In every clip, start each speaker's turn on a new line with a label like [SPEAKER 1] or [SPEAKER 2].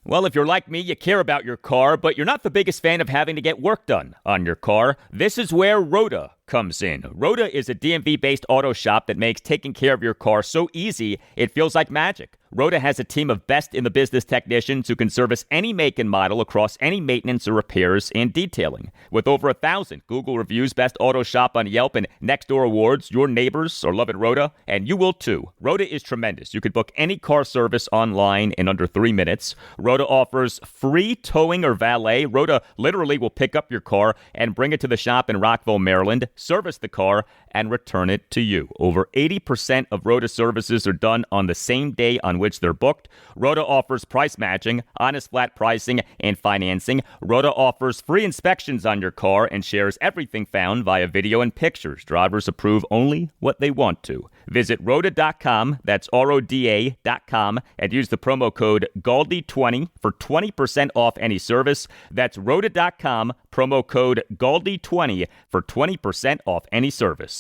[SPEAKER 1] Well, if you're like me, you care about your car, but you're not the biggest fan of having to get work done on your car. This is where Rhoda comes in. Rhoda is a DMV-based auto shop that makes taking care of your car so easy, it feels like magic. Rhoda has a team of best-in-the-business technicians who can service any make and model across any maintenance or repairs and detailing. With over 1,000 Google reviews, Best Auto Shop on Yelp, and Nextdoor awards, your neighbors are loving Rhoda, and you will too. Rhoda is tremendous. You could book any car service online in under 3 minutes. Rhoda offers free towing or valet. Rhoda literally will pick up your car and bring it to the shop in Rockville, Maryland, service the car, and return it to you. Over 80% of Rhoda services are done on the same day on which they're booked. Rhoda offers price matching, honest flat pricing, and financing. Rhoda offers free inspections on your car and shares everything found via video and pictures. Drivers approve only what they want to. Visit Rhoda.com, that's RODA.com, and use the promo code GALDI20 for 20% off any service. That's Rhoda.com, promo code GALDI20 for 20% off any service.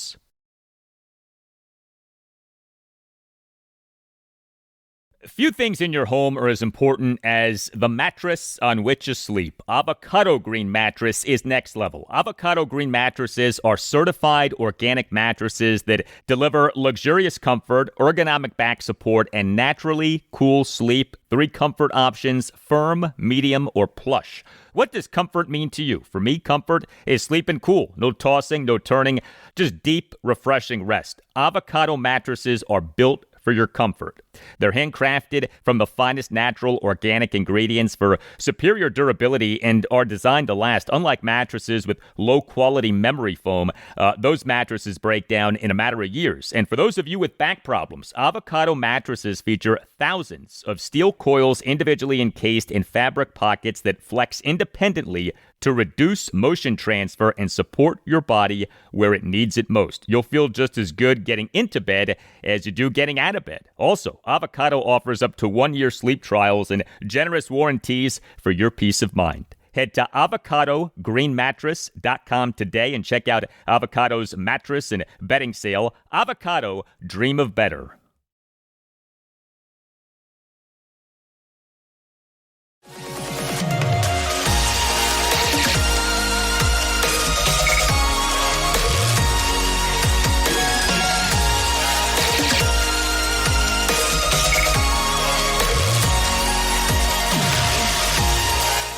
[SPEAKER 1] Few things in your home are as important as the mattress on which you sleep. Avocado Green mattress is next level. Avocado Green mattresses are certified organic mattresses that deliver luxurious comfort, ergonomic back support, and naturally cool sleep. 3 comfort options: firm, medium, or plush. What does comfort mean to you? For me, comfort is sleeping cool. No tossing, no turning, just deep, refreshing rest. Avocado mattresses are built for your comfort. They're handcrafted from the finest natural organic ingredients for superior durability and are designed to last. Unlike mattresses with low-quality memory foam, those mattresses break down in a matter of years. And for those of you with back problems, Avocado mattresses feature thousands of steel coils individually encased in fabric pockets that flex independently to reduce motion transfer and support your body where it needs it most. You'll feel just as good getting into bed as you do getting out of bed. Also, Avocado offers up to 1-year sleep trials and generous warranties for your peace of mind. Head to avocadogreenmattress.com today and check out Avocado's mattress and bedding sale. Avocado, dream of better.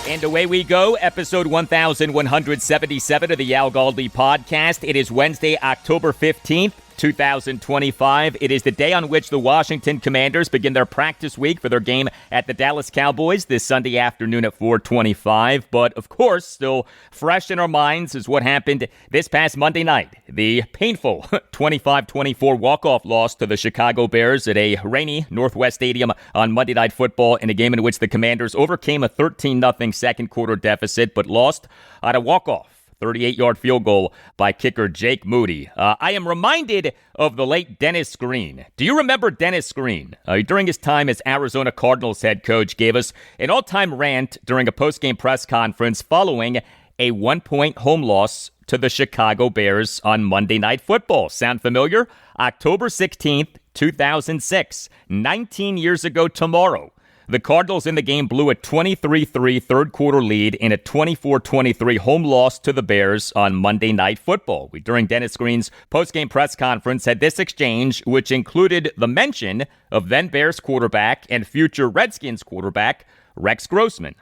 [SPEAKER 1] And away we go, episode 1177 of the Al Galdi podcast. It is Wednesday, October 15th, 2025. It is the day on which the Washington Commanders begin their practice week for their game at the Dallas Cowboys this Sunday afternoon at 4:25. But, of course, still fresh in our minds is what happened this past Monday night. The painful 25-24 walk-off loss to the Chicago Bears at a rainy Northwest Stadium on Monday Night Football in a game in which the Commanders overcame a 13-0 second-quarter deficit but lost on a walk-off 38-yard field goal by kicker Jake Moody. I am reminded of the late Dennis Green. Do you remember Dennis Green? During his time as Arizona Cardinals head coach, gave us an all-time rant during a post-game press conference following a 1-point home loss to the Chicago Bears on Monday Night Football. Sound familiar? October 16th, 2006, 19 years ago tomorrow. The Cardinals in the game blew a 23-3 third-quarter lead in a 24-23 home loss to the Bears on Monday Night Football. We, during Dennis Green's post-game press conference, had this exchange, which included the mention of then Bears quarterback and future Redskins quarterback Rex Grossman.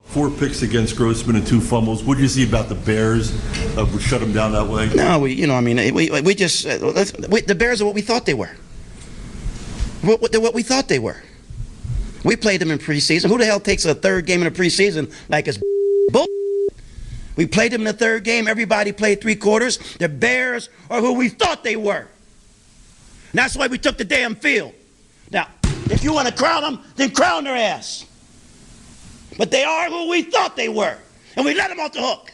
[SPEAKER 2] 4 picks against Grossman and 2 fumbles. What did you see about the Bears? We shut them down that way?
[SPEAKER 3] No, we just the Bears are what we thought they were. What we thought they were. We played them in preseason. Who the hell takes a third game in the preseason like it's bull? We played them in the third game. Everybody played 3 quarters. The Bears are who we thought they were. And that's why we took the damn field. Now, if you want to crown them, then crown their ass. But they are who we thought they were. And we let them off the hook.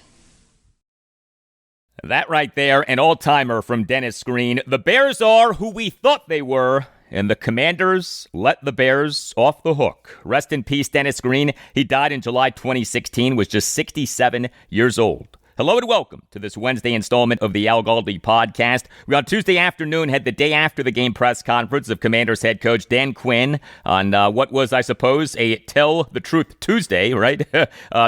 [SPEAKER 1] That right there, an all-timer from Dennis Green. The Bears are who we thought they were. And the Commanders let the Bears off the hook. Rest in peace, Dennis Green. He died in July 2016, was just 67 years old. Hello and welcome to this Wednesday installment of the Al Galdi podcast. We on Tuesday afternoon had the day after the game press conference of Commanders head coach Dan Quinn on what was, I suppose, a Tell the Truth Tuesday, right?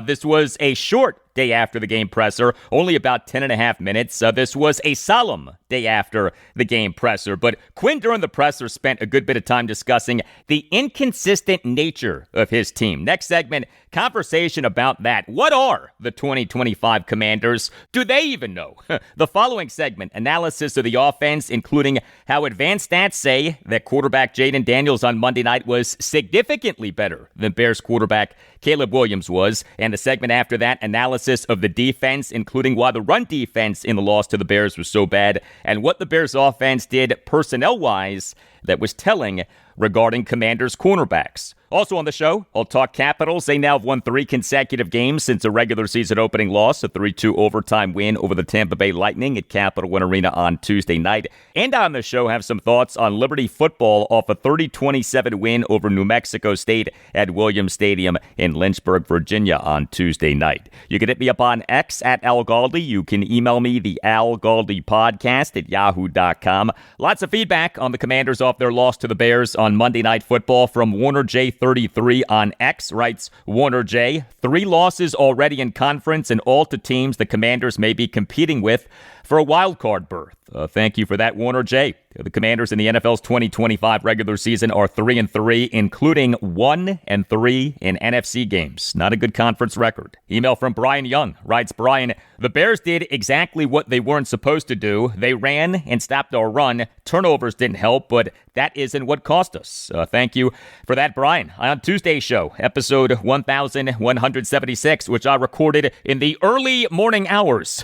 [SPEAKER 1] This was a short day after the game presser, only about 10 and a half minutes. This was a solemn day after the game presser, but Quinn during the presser spent a good bit of time discussing the inconsistent nature of his team. Next segment, conversation about that. What are the 2025 Commanders? Do they even know? The following segment, analysis of the offense, including how advanced stats say that quarterback Jayden Daniels on Monday night was significantly better than Bears quarterback Caleb Williams was. And the segment after that, analysis of the defense, including why the run defense in the loss to the Bears was so bad and what the Bears offense did personnel-wise that was telling regarding Commanders cornerbacks. Also on the show, I'll talk Capitals. They now have won 3 consecutive games since a regular season opening loss, a 3-2 overtime win over the Tampa Bay Lightning at Capital One Arena on Tuesday night. And on the show, have some thoughts on Liberty football off a 30-27 win over New Mexico State at Williams Stadium in Lynchburg, Virginia on Tuesday night. You can hit me up on X at Al Galdi. You can email me the Al Galdi podcast at yahoo.com. Lots of feedback on the Commanders off their loss to the Bears on Monday Night Football from Warner J33 on X. Writes Warner J, 3 losses already in conference and all to teams the Commanders may be competing with for a wild card berth. Thank you for that, Warner J. The Commanders in the NFL's 2025 regular season are 3-3, including 1-3 in NFC games. Not a good conference record. Email from Brian Young. Writes Brian, the Bears did exactly what they weren't supposed to do. They ran and stopped our run. Turnovers didn't help, but that isn't what cost us. Thank you for that, Brian. On Tuesday's show, episode 1176, which I recorded in the early morning hours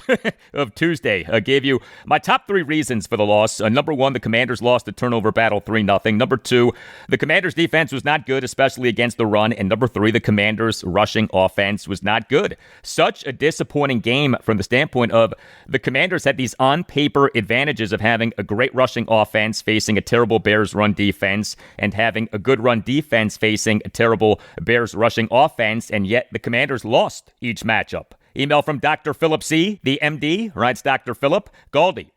[SPEAKER 1] of Tuesday, gave you my top 3 reasons for the loss. Number 1, the Commanders lost the turnover battle 3-0. Number 2, the Commanders defense was not good, especially against the run. And number 3, the Commanders rushing offense was not good. Such a disappointing game from the standpoint of the Commanders had these on-paper advantages of having a great rushing offense facing a terrible Bears run defense and having a good run defense facing a terrible Bears rushing offense, and yet the Commanders lost each matchup. Email from Dr. Philip C., the MD, writes Dr. Philip, Galdi.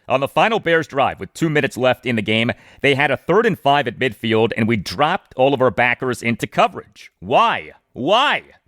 [SPEAKER 1] On the final Bears drive, with 2 minutes left in the game, they had a 3rd and 5 at midfield, and we dropped all of our backers into coverage. Why?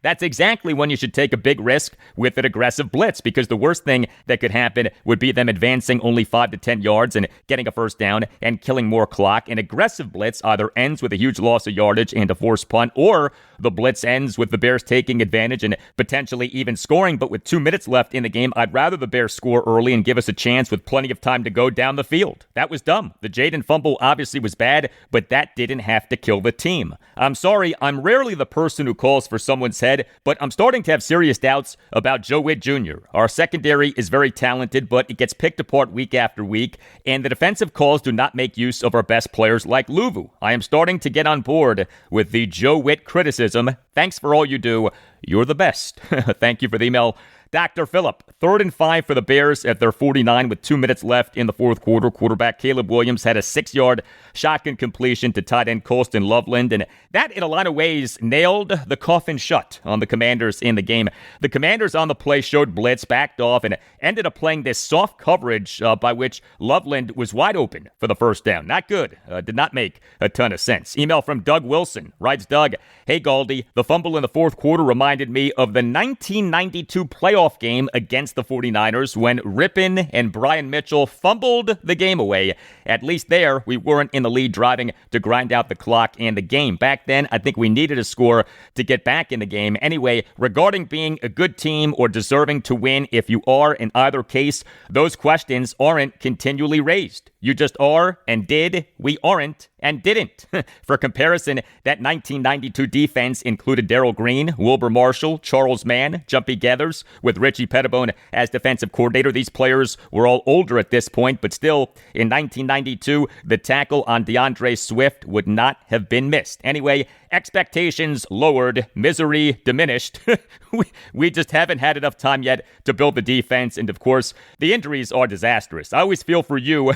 [SPEAKER 1] That's exactly when you should take a big risk with an aggressive blitz, because the worst thing that could happen would be them advancing only 5 to 10 yards and getting a first down and killing more clock. An aggressive blitz either ends with a huge loss of yardage and a forced punt, or the blitz ends with the Bears taking advantage and potentially even scoring. But with 2 minutes left in the game, I'd rather the Bears score early and give us a chance with plenty of time to go down the field. That was dumb. The Jayden fumble obviously was bad, but that didn't have to kill the team. I'm sorry, I'm rarely the person who calls for someone's head, but I'm starting to have serious doubts about Joe Witt Jr. Our secondary is very talented, but it gets picked apart week after week, and the defensive calls do not make use of our best players like Luvu. I am starting to get on board with the Joe Witt criticism. Thanks for all you do. You're the best. Thank you for the email, Dr. Phillip. 3rd and 5 for the Bears at their 49 with 2 minutes left in the fourth quarter. Quarterback Caleb Williams had a 6-yard shotgun completion to tight end Colston Loveland, and that in a lot of ways nailed the coffin shut on the Commanders in the game. The Commanders on the play showed blitz, backed off, and ended up playing this soft coverage by which Loveland was wide open for the first down. Not good. Did not make a ton of sense. Email from Doug Wilson. Writes Doug, hey Galdi, the fumble in the fourth quarter reminded me of the 1992 playoff game against the 49ers when Rippon and Brian Mitchell fumbled the game away. At least there, we weren't in the lead driving to grind out the clock and the game. Back then, I think we needed a score to get back in the game. Anyway, regarding being a good team or deserving to win, if you are in either case, those questions aren't continually raised. You just are and did. We aren't and didn't. For comparison, that 1992 defense included Darrell Green, Wilbur Marshall, Charles Mann, Jumpy Gathers, with Richie Pettibone as defensive coordinator. These players were all older at this point, but still, in 1992, the tackle on DeAndre Swift would not have been missed. Anyway, expectations lowered, misery diminished. We just haven't had enough time yet to build the defense, and of course, the injuries are disastrous. I always feel for you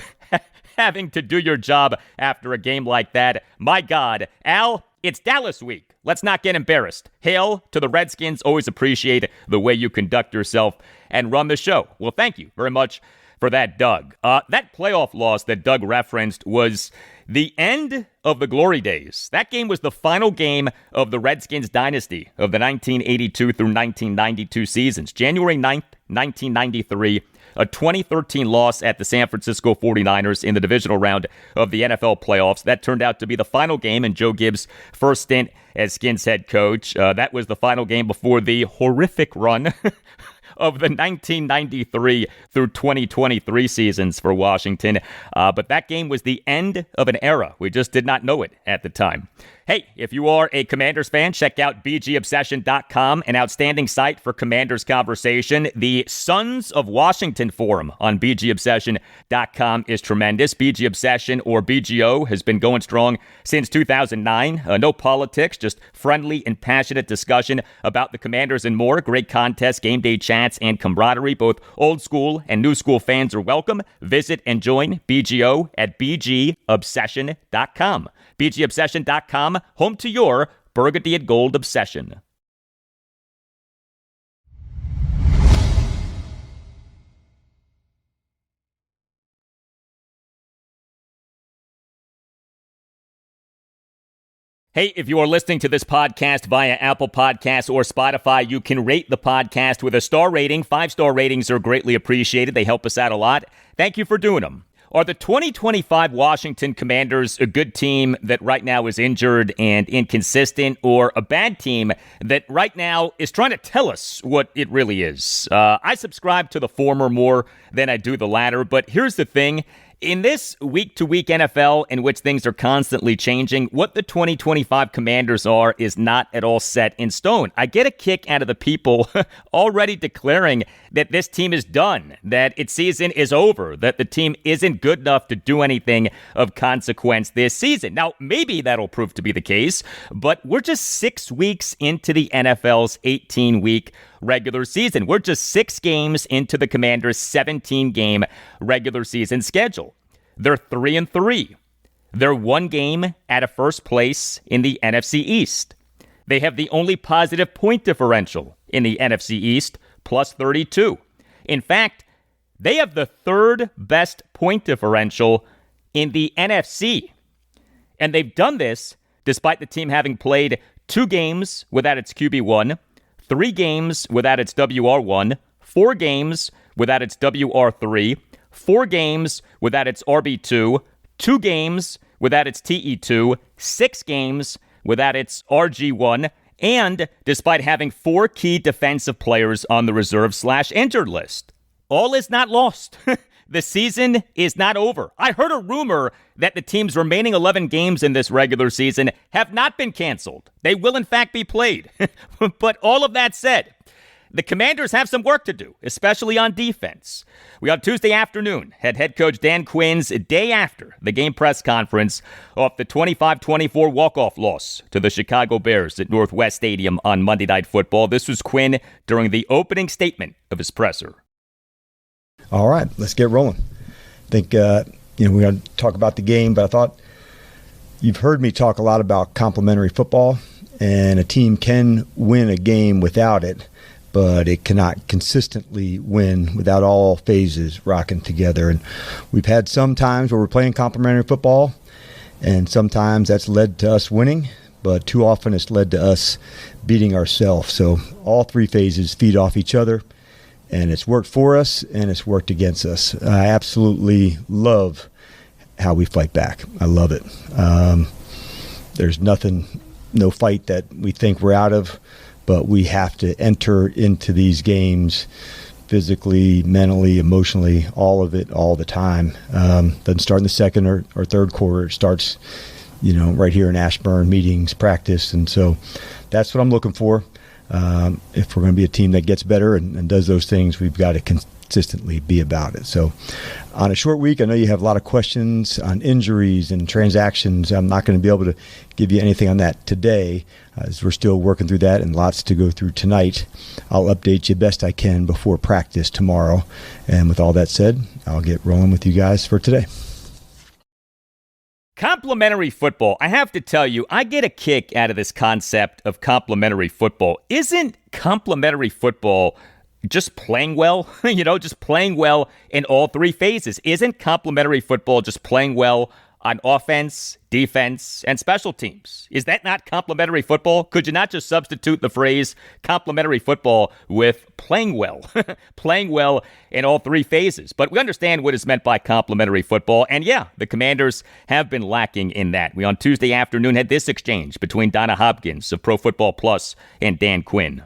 [SPEAKER 1] having to do your job after a game like that. My God, Al, It's Dallas week. Let's not get embarrassed. Hail to the Redskins. Always appreciate the way you conduct yourself and run the show. Well, thank you very much for that, Doug. That playoff loss that Doug referenced was the end of the glory days. That game was the final game of the Redskins dynasty of the 1982 through 1992 seasons. January 9th, 1993, a 2013 loss at the San Francisco 49ers in the divisional round of the NFL playoffs. That turned out to be the final game in Joe Gibbs' first stint as Skins head coach. That was the final game before the horrific run of the 1993 through 2023 seasons for Washington. But that game was the end of an era. We just did not know it at the time. Hey, if you are a Commanders fan, check out bgobsession.com, an outstanding site for Commanders conversation. The Sons of Washington forum on bgobsession.com is tremendous. BG Obsession, or BGO, has been going strong since 2009. No politics, just friendly and passionate discussion about the Commanders and more. Great contests, game day chats, and camaraderie. Both old school and new school fans are welcome. Visit and join BGO at bgobsession.com. bgobsession.com, home to your burgundy and gold obsession. Hey, if you are listening to this podcast via Apple Podcasts or Spotify, you can rate the podcast with a star rating. 5-star ratings are greatly appreciated. They help us out a lot. Thank you for doing them. Are the 2025 Washington Commanders a good team that right now is injured and inconsistent, or a bad team that right now is trying to tell us what it really is? I subscribe to the former more than I do the latter, but here's the thing. In this week-to-week NFL in which things are constantly changing, what the 2025 Commanders are is not at all set in stone. I get a kick out of the people already declaring that this team is done, that its season is over, that the team isn't good enough to do anything of consequence this season. Now, maybe that'll prove to be the case, but we're just 6 weeks into the NFL's 18-week regular season. We're just 6 games into the Commanders' 17-game regular season schedule. They're 3-3. They're 1 game out of first place in the NFC East. They have the only positive point differential in the NFC East, plus 32. In fact, they have the 3rd best point differential in the NFC. And they've done this despite the team having played 2 games without its QB1, 3 games without its WR1, 4 games without its WR3, 4 games without its RB2, 2 games without its TE2, 6 games without its RG1, and despite having 4 key defensive players on the reserve/injured list. All is not lost. The season is not over. I heard a rumor that the team's remaining 11 games in this regular season have not been canceled. They will, in fact, be played. But all of that said, the Commanders have some work to do, especially on defense. We on Tuesday afternoon had head coach Dan Quinn's day after the game press conference off the 25-24 walk-off loss to the Chicago Bears at Northwest Stadium on Monday Night Football. This was Quinn during the opening statement of his presser.
[SPEAKER 4] All right, let's get rolling. I think, we're going to talk about the game, but I thought you've heard me talk a lot about complementary football, and a team can win a game without it, but it cannot consistently win without all phases rocking together. And we've had some times where we're playing complementary football, and sometimes that's led to us winning, but too often it's led to us beating ourselves. So all 3 phases feed off each other. And it's worked for us, and it's worked against us. I absolutely love how we fight back. I love it. There's no fight that we think we're out of, but we have to enter into these games physically, mentally, emotionally, all of it, all the time. Doesn't start in the second or third quarter. It starts, right here in Ashburn, meetings, practice. And so that's what I'm looking for. If we're going to be a team that gets better and does those things, we've got to consistently be about it. So on a short week, I know you have a lot of questions on injuries and transactions. I'm not going to be able to give you anything on that today, as we're still working through that and lots to go through tonight. I'll update you best I can before practice tomorrow. And with all that said, I'll get rolling with you guys for today.
[SPEAKER 1] Complementary football. I have to tell you, I get a kick out of this concept of complementary football. Isn't complementary football just playing well? Just playing well in all three phases. Isn't complementary football just playing well on offense, defense, and special teams? Is that not complementary football? Could you not just substitute the phrase complementary football with playing well? Playing well in all three phases. But we understand what is meant by complementary football. And yeah, the Commanders have been lacking in that. We on Tuesday afternoon had this exchange between Donna Hopkins of Pro Football Plus and Dan Quinn.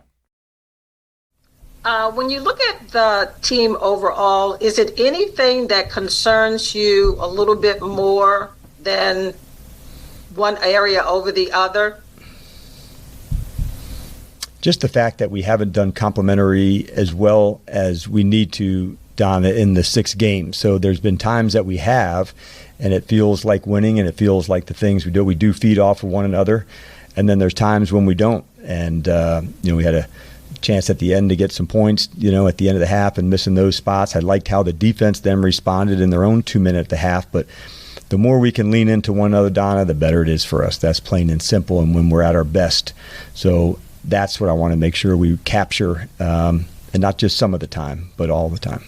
[SPEAKER 5] When you look at the team overall, is it anything that concerns you a little bit more than one area over the other?
[SPEAKER 4] Just the fact that we haven't done complementary as well as we need to, Donna, in the 6 games. So there's been times that we have, and it feels like winning, and it feels like the things we do feed off of one another. And then there's times when we don't. And, we had a chance at the end to get some points, at the end of the half, and missing those spots. I liked how the defense then responded in their own 2 minute at the half, but the more we can lean into one another, Donna, the better it is for us. That's plain and simple, and when we're at our best. So that's what I want to make sure we capture, and not just some of the time, but all the time.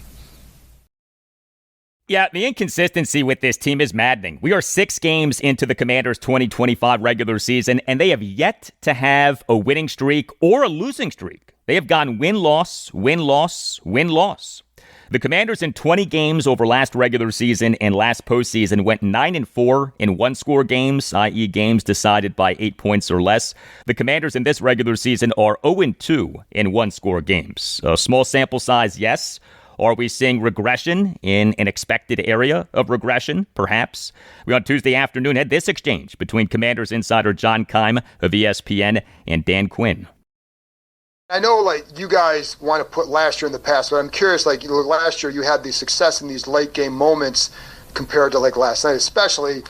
[SPEAKER 1] Yeah, the inconsistency with this team is maddening. We are 6 games into the Commanders' 2025 regular season, and they have yet to have a winning streak or a losing streak. They have gone win-loss, win-loss, win-loss. The Commanders in 20 games over last regular season and last postseason went 9-4 in one-score games, i.e. games decided by 8 points or less. The Commanders in this regular season are 0-2 in one-score games. A small sample size, yes. Are we seeing regression in an expected area of regression? Perhaps. We on Tuesday afternoon had this exchange between Commanders insider John Keim of ESPN and Dan Quinn.
[SPEAKER 6] I know, you guys want to put last year in the past, but I'm curious, last year you had the success in these late game moments compared to, last night, especially.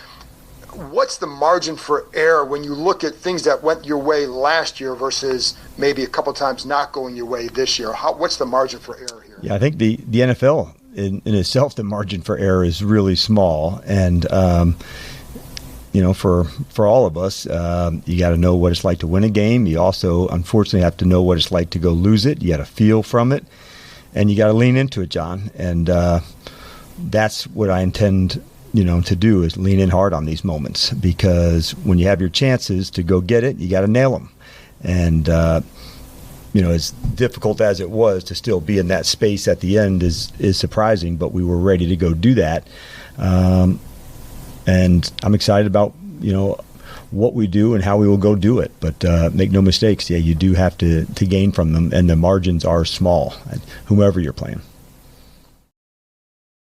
[SPEAKER 6] What's the margin for error when you look at things that went your way last year versus maybe a couple times not going your way this year? What's the margin for error here?
[SPEAKER 4] Yeah, I think the NFL in itself, the margin for error is really small. And, for all of us, you got to know what it's like to win a game. You also, unfortunately, have to know what it's like to go lose it. You got to feel from it, and you got to lean into it, John. And that's what I intend to do, is lean in hard on these moments, because when you have your chances to go get it, you got to nail them. And, as difficult as it was to still be in that space at the end is surprising, but we were ready to go do that. And I'm excited about, what we do and how we will go do it. But make no mistakes, you do have to gain from them, and the margins are small, whomever you're playing.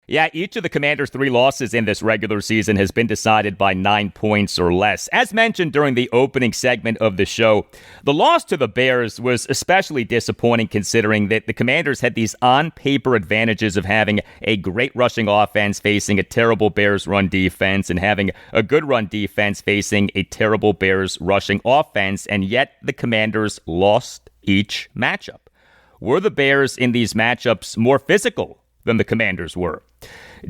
[SPEAKER 1] Yeah, each of the Commanders' 3 losses in this regular season has been decided by 9 points or less. As mentioned during the opening segment of the show, the loss to the Bears was especially disappointing, considering that the Commanders had these on-paper advantages of having a great rushing offense facing a terrible Bears run defense, and having a good run defense facing a terrible Bears rushing offense, and yet the Commanders lost each matchup. Were the Bears in these matchups more physical than the Commanders were?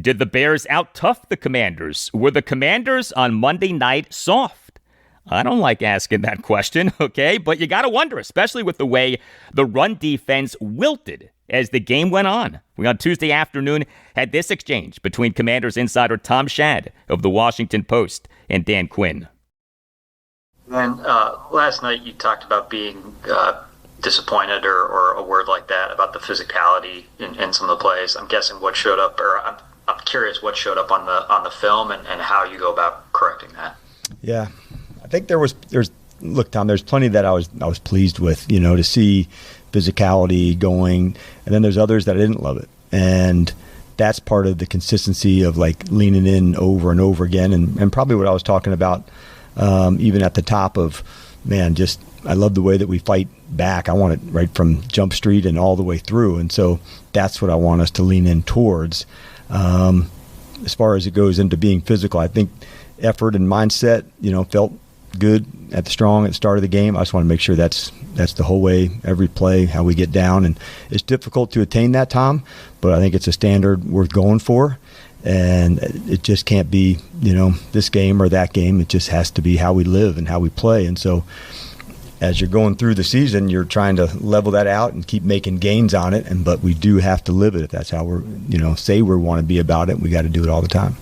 [SPEAKER 1] Did the Bears out-tough the Commanders? Were the Commanders on Monday night soft? I don't like asking that question, okay? But you got to wonder, especially with the way the run defense wilted as the game went on. We on Tuesday afternoon had this exchange between Commanders insider Tom Shad of the Washington Post and Dan Quinn.
[SPEAKER 7] And last night you talked about being disappointed or a word like that about the physicality in some of the plays. I'm guessing what showed up, or I'm curious what showed up on the film and how you go about correcting that.
[SPEAKER 4] Yeah, I think look, Tom, there's plenty that I was pleased with, to see physicality going, and then there's others that I didn't love it, and that's part of the consistency of leaning in over and over again, and probably what I was talking about even at the top of, I love the way that we fight back. I want it right from Jump Street and all the way through. And so that's what I want us to lean in towards. As far as it goes into being physical, I think effort and mindset, felt good at the start of the game. I just want to make sure that's the whole way, every play, how we get down. And it's difficult to attain that, Tom, but I think it's a standard worth going for. And it just can't be, this game or that game. It just has to be how we live and how we play. And so as you're going through the season, you're trying to level that out and keep making gains on it. But we do have to live it. If that's how we're, say we want to be about it, we got to do it all the time.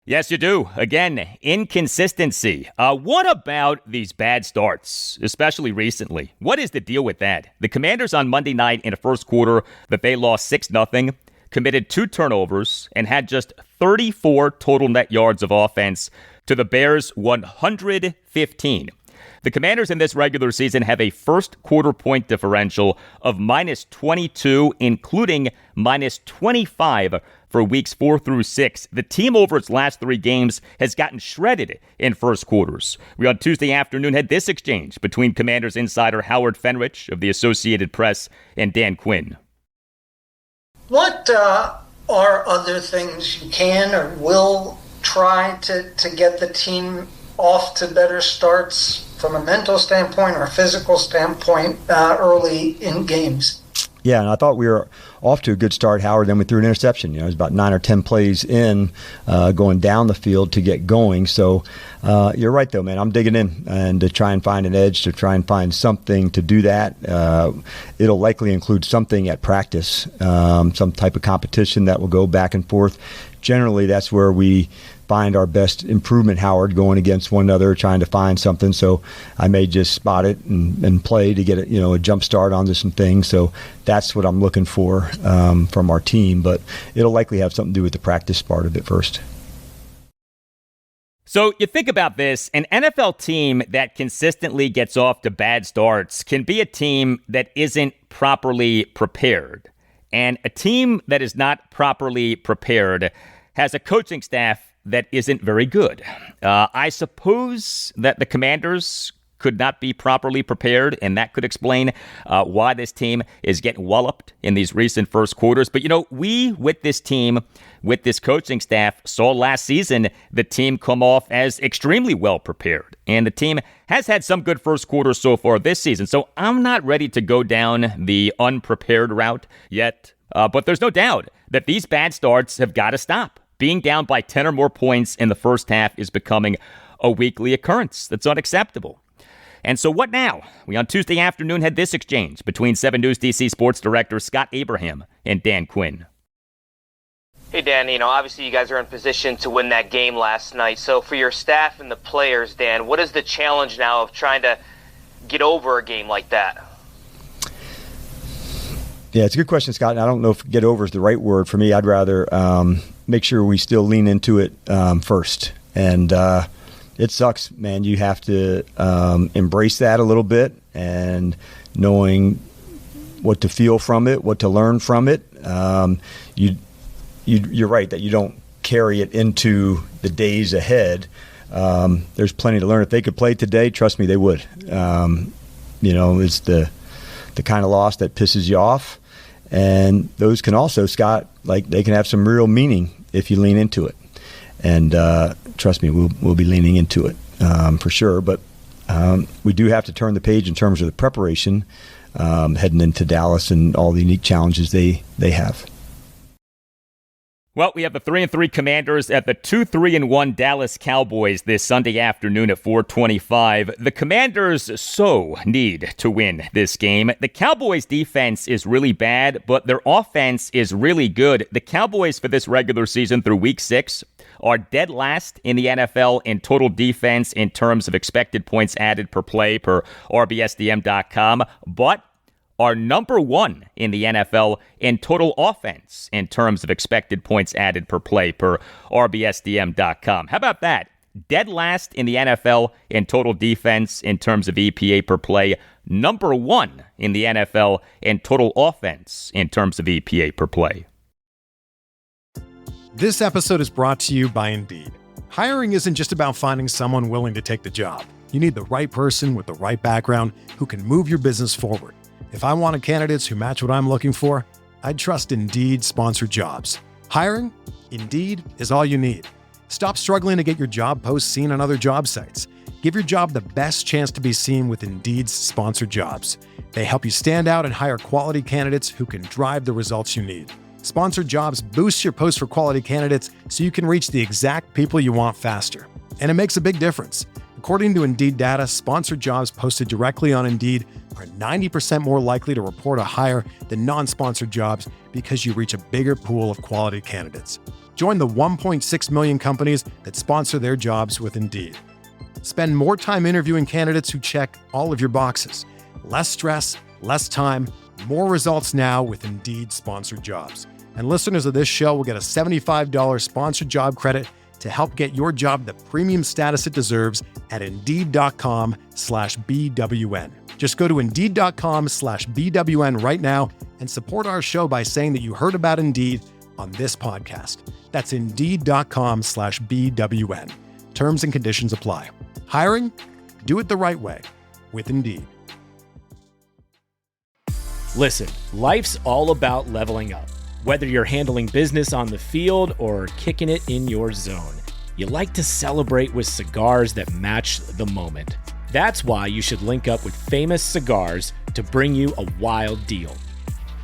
[SPEAKER 1] Yes, you do. Again, inconsistency. What about these bad starts, especially recently? What is the deal with that? The Commanders on Monday night in the first quarter that they lost 6-0, committed 2 turnovers, and had just 34 total net yards of offense to the Bears' 115. The Commanders in this regular season have a first quarter point differential of -22, including -25 for weeks 4 through 6. The team over its last 3 games has gotten shredded in first quarters. We on Tuesday afternoon had this exchange between Commanders insider Howard Fenrich of the Associated Press and Dan Quinn.
[SPEAKER 8] What are other things you can or will try to get the team off to better starts from a mental standpoint or a physical standpoint early in games?
[SPEAKER 4] Yeah, and I thought we were off to a good start, Howard. Then we threw an interception. It was about 9 or 10 plays in, going down the field to get going. So you're right, though, man. I'm digging in and to try and find an edge, to try and find something to do that. It'll likely include something at practice, some type of competition that will go back and forth. Generally, that's where we find our best improvement, Howard, going against one another, trying to find something. So I may just spot it and play to get a jump start onto some things. So that's what I'm looking for from our team. But it'll likely have something to do with the practice part of it first.
[SPEAKER 1] So you think about this, an NFL team that consistently gets off to bad starts can be a team that isn't properly prepared. And a team that is not properly prepared has a coaching staff that isn't very good. I suppose that the Commanders could not be properly prepared, and that could explain why this team is getting walloped in these recent first quarters. But, we, with this team, with this coaching staff, saw last season the team come off as extremely well prepared. And the team has had some good first quarters so far this season. So I'm not ready to go down the unprepared route yet. But there's no doubt that these bad starts have got to stop. Being down by 10 or more points in the first half is becoming a weekly occurrence. That's unacceptable. And so what now? We on Tuesday afternoon had this exchange between 7 News DC sports director Scott Abraham and Dan Quinn.
[SPEAKER 9] Hey, Dan, obviously you guys are in position to win that game last night. So for your staff and the players, Dan, what is the challenge now of trying to get over a game like that?
[SPEAKER 4] Yeah, it's a good question, Scott. And I don't know if get over is the right word for me. I'd rather make sure we still lean into it first. And it sucks, man. You have to embrace that a little bit and knowing what to feel from it, what to learn from it. You're right that you don't carry it into the days ahead. There's plenty to learn. If they could play today, trust me, they would. It's the kind of loss that pisses you off. And those can also, Scott, they can have some real meaning if you lean into it. And trust me, we'll be leaning into it for sure. But we do have to turn the page in terms of the preparation heading into Dallas and all the unique challenges they have.
[SPEAKER 1] Well, we have the 3-3 Commanders at the 2-3-1 Dallas Cowboys this Sunday afternoon at 4:25. The Commanders so need to win this game. The Cowboys' defense is really bad, but their offense is really good. The Cowboys for this regular season through Week 6 are dead last in the NFL in total defense in terms of expected points added per play per RBSDM.com, but are number 1 in the NFL in total offense in terms of expected points added per play per RBSDM.com. How about that? Dead last in the NFL in total defense in terms of EPA per play. Number 1 in the NFL in total offense in terms of EPA per play.
[SPEAKER 10] This episode is brought to you by Indeed. Hiring isn't just about finding someone willing to take the job. You need the right person with the right background who can move your business forward. If I wanted candidates who match what I'm looking for, I'd trust Indeed Sponsored Jobs. Hiring? Indeed is all you need. Stop struggling to get your job posts seen on other job sites. Give your job the best chance to be seen with Indeed's Sponsored Jobs. They help you stand out and hire quality candidates who can drive the results you need. Sponsored Jobs boosts your post for quality candidates so you can reach the exact people you want faster. And it makes a big difference. According to Indeed data, sponsored jobs posted directly on Indeed are 90% more likely to report a hire than non-sponsored jobs because you reach a bigger pool of quality candidates. Join the 1.6 million companies that sponsor their jobs with Indeed. Spend more time interviewing candidates who check all of your boxes. Less stress, less time, more results now with Indeed sponsored jobs. And listeners of this show will get a $75 sponsored job credit to help get your job the premium status it deserves at Indeed.com/BWN. Just go to Indeed.com/BWN right now and support our show by saying that you heard about Indeed on this podcast. That's Indeed.com/BWN. Terms and conditions apply. Hiring? Do it the right way with Indeed.
[SPEAKER 11] Listen, life's all about leveling up. Whether you're handling business on the field or kicking it in your zone, you like to celebrate with cigars that match the moment. That's why you should link up with Famous Cigars to bring you a wild deal.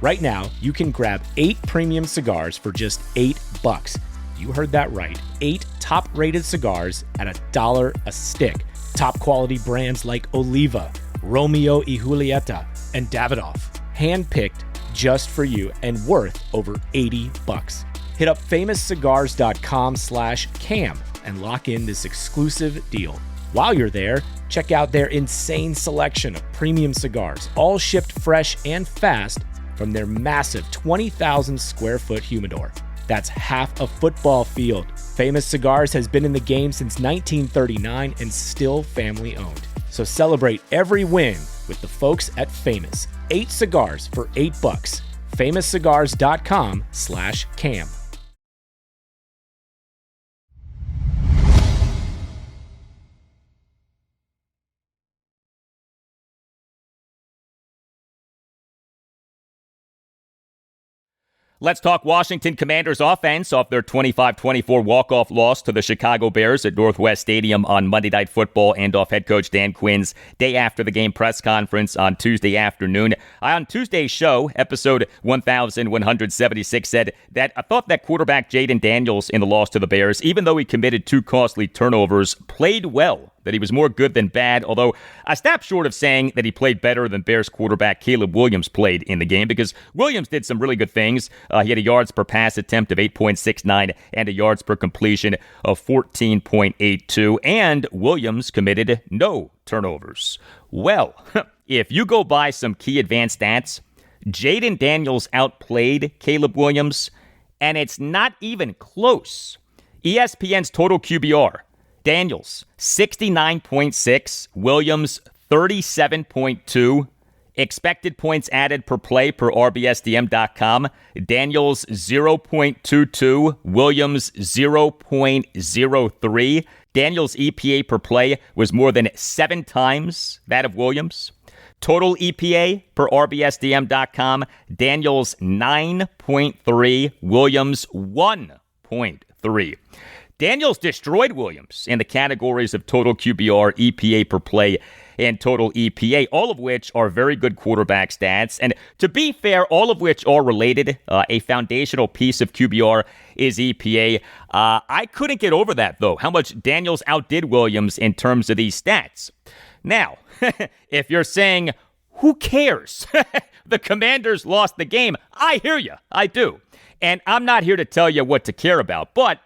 [SPEAKER 11] Right now, you can grab 8 premium cigars for just $8. You heard that right. 8 top-rated cigars at $1 a stick. Top quality brands like Oliva, Romeo y Julieta, and Davidoff. Handpicked just for you and worth over $80. Hit up famouscigars.com/cam and lock in this exclusive deal. While you're there, check out their insane selection of premium cigars, all shipped fresh and fast from their massive 20,000 square foot humidor. That's half a football field. Famous Cigars has been in the game since 1939 and still family owned. So celebrate every win with the folks at Famous. 8 cigars for $8. famouscigars.com/cam.
[SPEAKER 1] Let's talk Washington Commanders offense off their 25-24 walk-off loss to the Chicago Bears at Northwest Stadium on Monday Night Football, and off head coach Dan Quinn's day after the game press conference on Tuesday afternoon. On Tuesday's show, episode 1176, said that I thought that quarterback Jayden Daniels in the loss to the Bears, even though he committed 2 costly turnovers, played well. That he was more good than bad, although I stopped short of saying that he played better than Bears quarterback Caleb Williams played in the game, because Williams did some really good things. He had a yards per pass attempt of 8.69 and a yards per completion of 14.82, and Williams committed no turnovers. Well, if you go by some key advanced stats, Jayden Daniels outplayed Caleb Williams, and it's not even close. ESPN's total QBR, Daniels, 69.6. Williams, 37.2. Expected points added per play per RBSDM.com. Daniels, 0.22. Williams, 0.03. Daniels' EPA per play was more than 7 times that of Williams. Total EPA per RBSDM.com. Daniels, 9.3. Williams, 1.3. Daniels destroyed Williams in the categories of total QBR, EPA per play, and total EPA, all of which are very good quarterback stats. And to be fair, all of which are related. A foundational piece of QBR is EPA. I couldn't get over that, though, how much Daniels outdid Williams in terms of these stats. Now, if you're saying, who cares? The Commanders lost the game. I hear you. I do. And I'm not here to tell you what to care about, but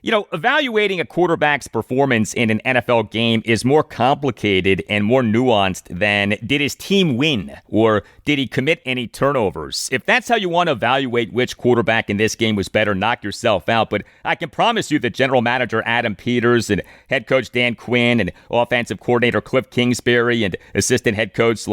[SPEAKER 1] you know, evaluating a quarterback's performance in an NFL game is more complicated and more nuanced than did his team win or did he commit any turnovers. If that's how you want to evaluate which quarterback in this game was better, knock yourself out. But I can promise you that general manager Adam Peters and head coach Dan Quinn and offensive coordinator Cliff Kingsbury and assistant head coach /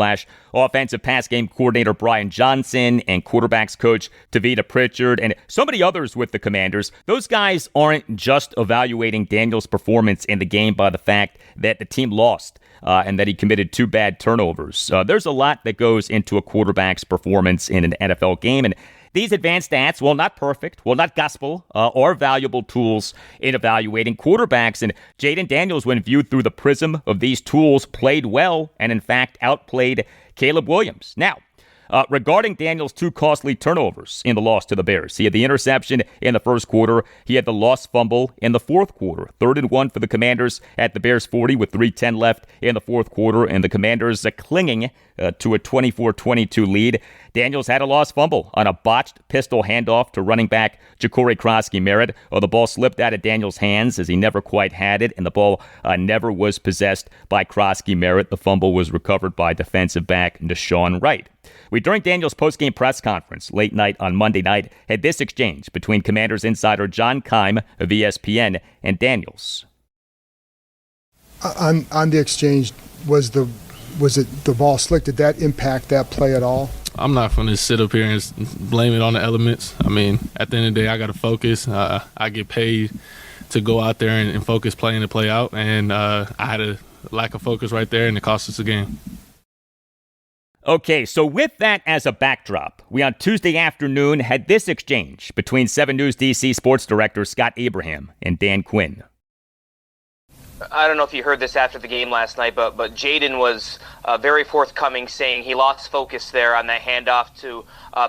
[SPEAKER 1] offensive pass game coordinator Brian Johnson and quarterbacks coach Tavita Pritchard and so many others with the Commanders, those guys aren't just evaluating Daniels' performance in the game by the fact that the team lost and that he committed 2 bad turnovers. There's a lot that goes into a quarterback's performance in an NFL game, and these advanced stats, while not perfect, while not gospel, are valuable tools in evaluating quarterbacks. And Jayden Daniels, when viewed through the prism of these tools, played well and, in fact, outplayed Caleb Williams. Now, Regarding Daniels' 2 costly turnovers in the loss to the Bears, he had the interception in the first quarter. He had the lost fumble in the fourth quarter. 3rd and 1 for the Commanders at the Bears 40 with 3:10 left in the fourth quarter, and the Commanders clinging to a 24-22 lead. Daniels had a lost fumble on a botched pistol handoff to running back Ja'Cory Krosky-Merritt. The ball slipped out of Daniels' hands as he never quite had it, and the ball never was possessed by Krosky-Merritt. The fumble was recovered by defensive back N'Shawn Wright. We, during Daniels' postgame press conference late night on Monday night, had this exchange between Commanders insider John Keim of ESPN and Daniels.
[SPEAKER 12] On the exchange, was it the ball slick? Did that impact that play at all?
[SPEAKER 13] I'm not going to sit up here and blame it on the elements. I mean, at the end of the day, I got to focus. I get paid to go out there and focus play in and play out, and I had a lack of focus right there, and it cost us the game.
[SPEAKER 1] Okay, so with that as a backdrop, we on Tuesday afternoon had this exchange between 7 News DC sports director Scott Abraham and Dan Quinn.
[SPEAKER 9] I don't know if you heard this after the game last night, but Jayden was very forthcoming, saying he lost focus there on that handoff to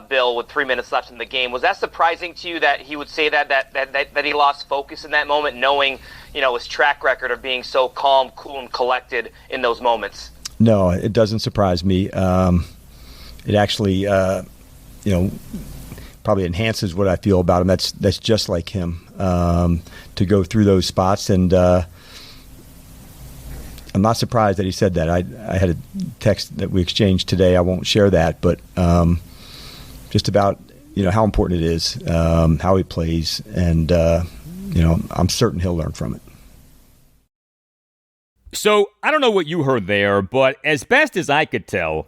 [SPEAKER 9] Bill with 3 minutes left in the game. Was that surprising to you that he would say that he lost focus in that moment, knowing his track record of being so calm, cool, and collected in those moments?
[SPEAKER 4] No, it doesn't surprise me. It actually, probably enhances what I feel about him. That's just like him, to go through those spots. And I'm not surprised that he said that. I had a text that we exchanged today. I won't share that, but just about how important it is, how he plays, and I'm certain he'll learn from it.
[SPEAKER 1] So, I don't know what you heard there, but as best as I could tell,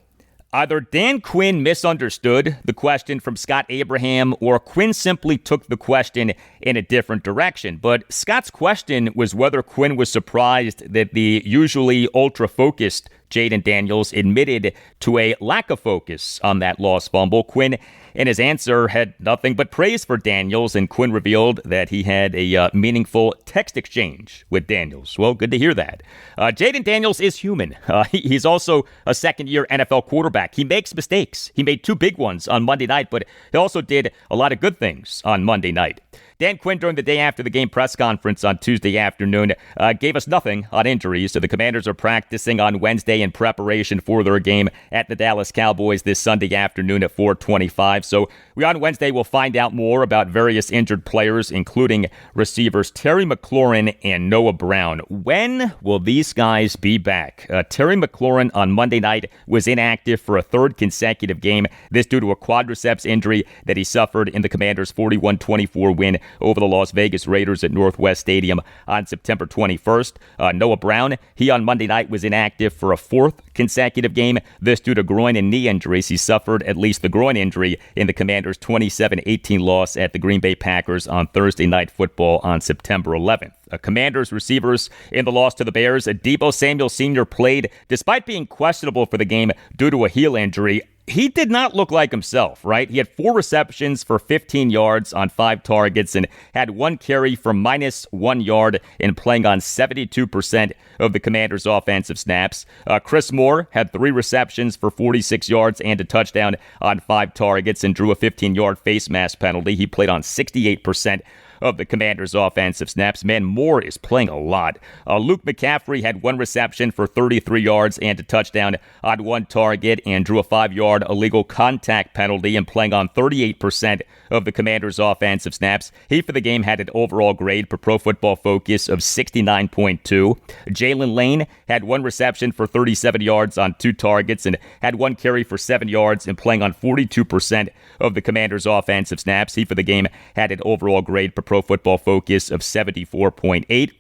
[SPEAKER 1] either Dan Quinn misunderstood the question from Scott Abraham, or Quinn simply took the question in a different direction. But Scott's question was whether Quinn was surprised that the usually ultra-focused Jayden Daniels admitted to a lack of focus on that lost fumble. Quinn, in his answer, had nothing but praise for Daniels, and Quinn revealed that he had a meaningful text exchange with Daniels. Well, good to hear that. Jayden Daniels is human. He's also a second-year NFL quarterback. He makes mistakes. He made 2 big ones on Monday night, but he also did a lot of good things on Monday night. Dan Quinn, during the day after the game press conference on Tuesday afternoon, gave us nothing on injuries. So the Commanders are practicing on Wednesday in preparation for their game at the Dallas Cowboys this Sunday afternoon at 4:25. So we on Wednesday will find out more about various injured players, including receivers Terry McLaurin and Noah Brown. When will these guys be back? Terry McLaurin on Monday night was inactive for a 3rd consecutive game. This due to a quadriceps injury that he suffered in the Commanders' 41-24 win over the Las Vegas Raiders at Northwest Stadium on September 21st. Noah Brown, he on Monday night was inactive for a 4th consecutive game. This due to groin and knee injuries. He suffered at least the groin injury in the Commanders' 27-18 loss at the Green Bay Packers on Thursday Night Football on September 11th. Commanders receivers in the loss to the Bears. Deebo Samuel Sr. played despite being questionable for the game due to a heel injury. He did not look like himself, right? He had 4 receptions for 15 yards on 5 targets and had 1 carry for -1 yard in playing on 72% of the Commanders' offensive snaps. Chris Moore had 3 receptions for 46 yards and a touchdown on 5 targets and drew a 15-yard face mask penalty. He played on 68% of the Commanders' offensive snaps. Man, Moore is playing a lot. Luke McCaffrey had 1 reception for 33 yards and a touchdown on 1 target and drew a 5-yard illegal contact penalty and playing on 38% of the Commanders' offensive snaps. He, for the game, had an overall grade per Pro Football Focus of 69.2. Jalen Lane had 1 reception for 37 yards on 2 targets and had 1 carry for 7 yards and playing on 42% of the Commanders' offensive snaps. He, for the game, had an overall grade per Pro Football Focus of 74.8.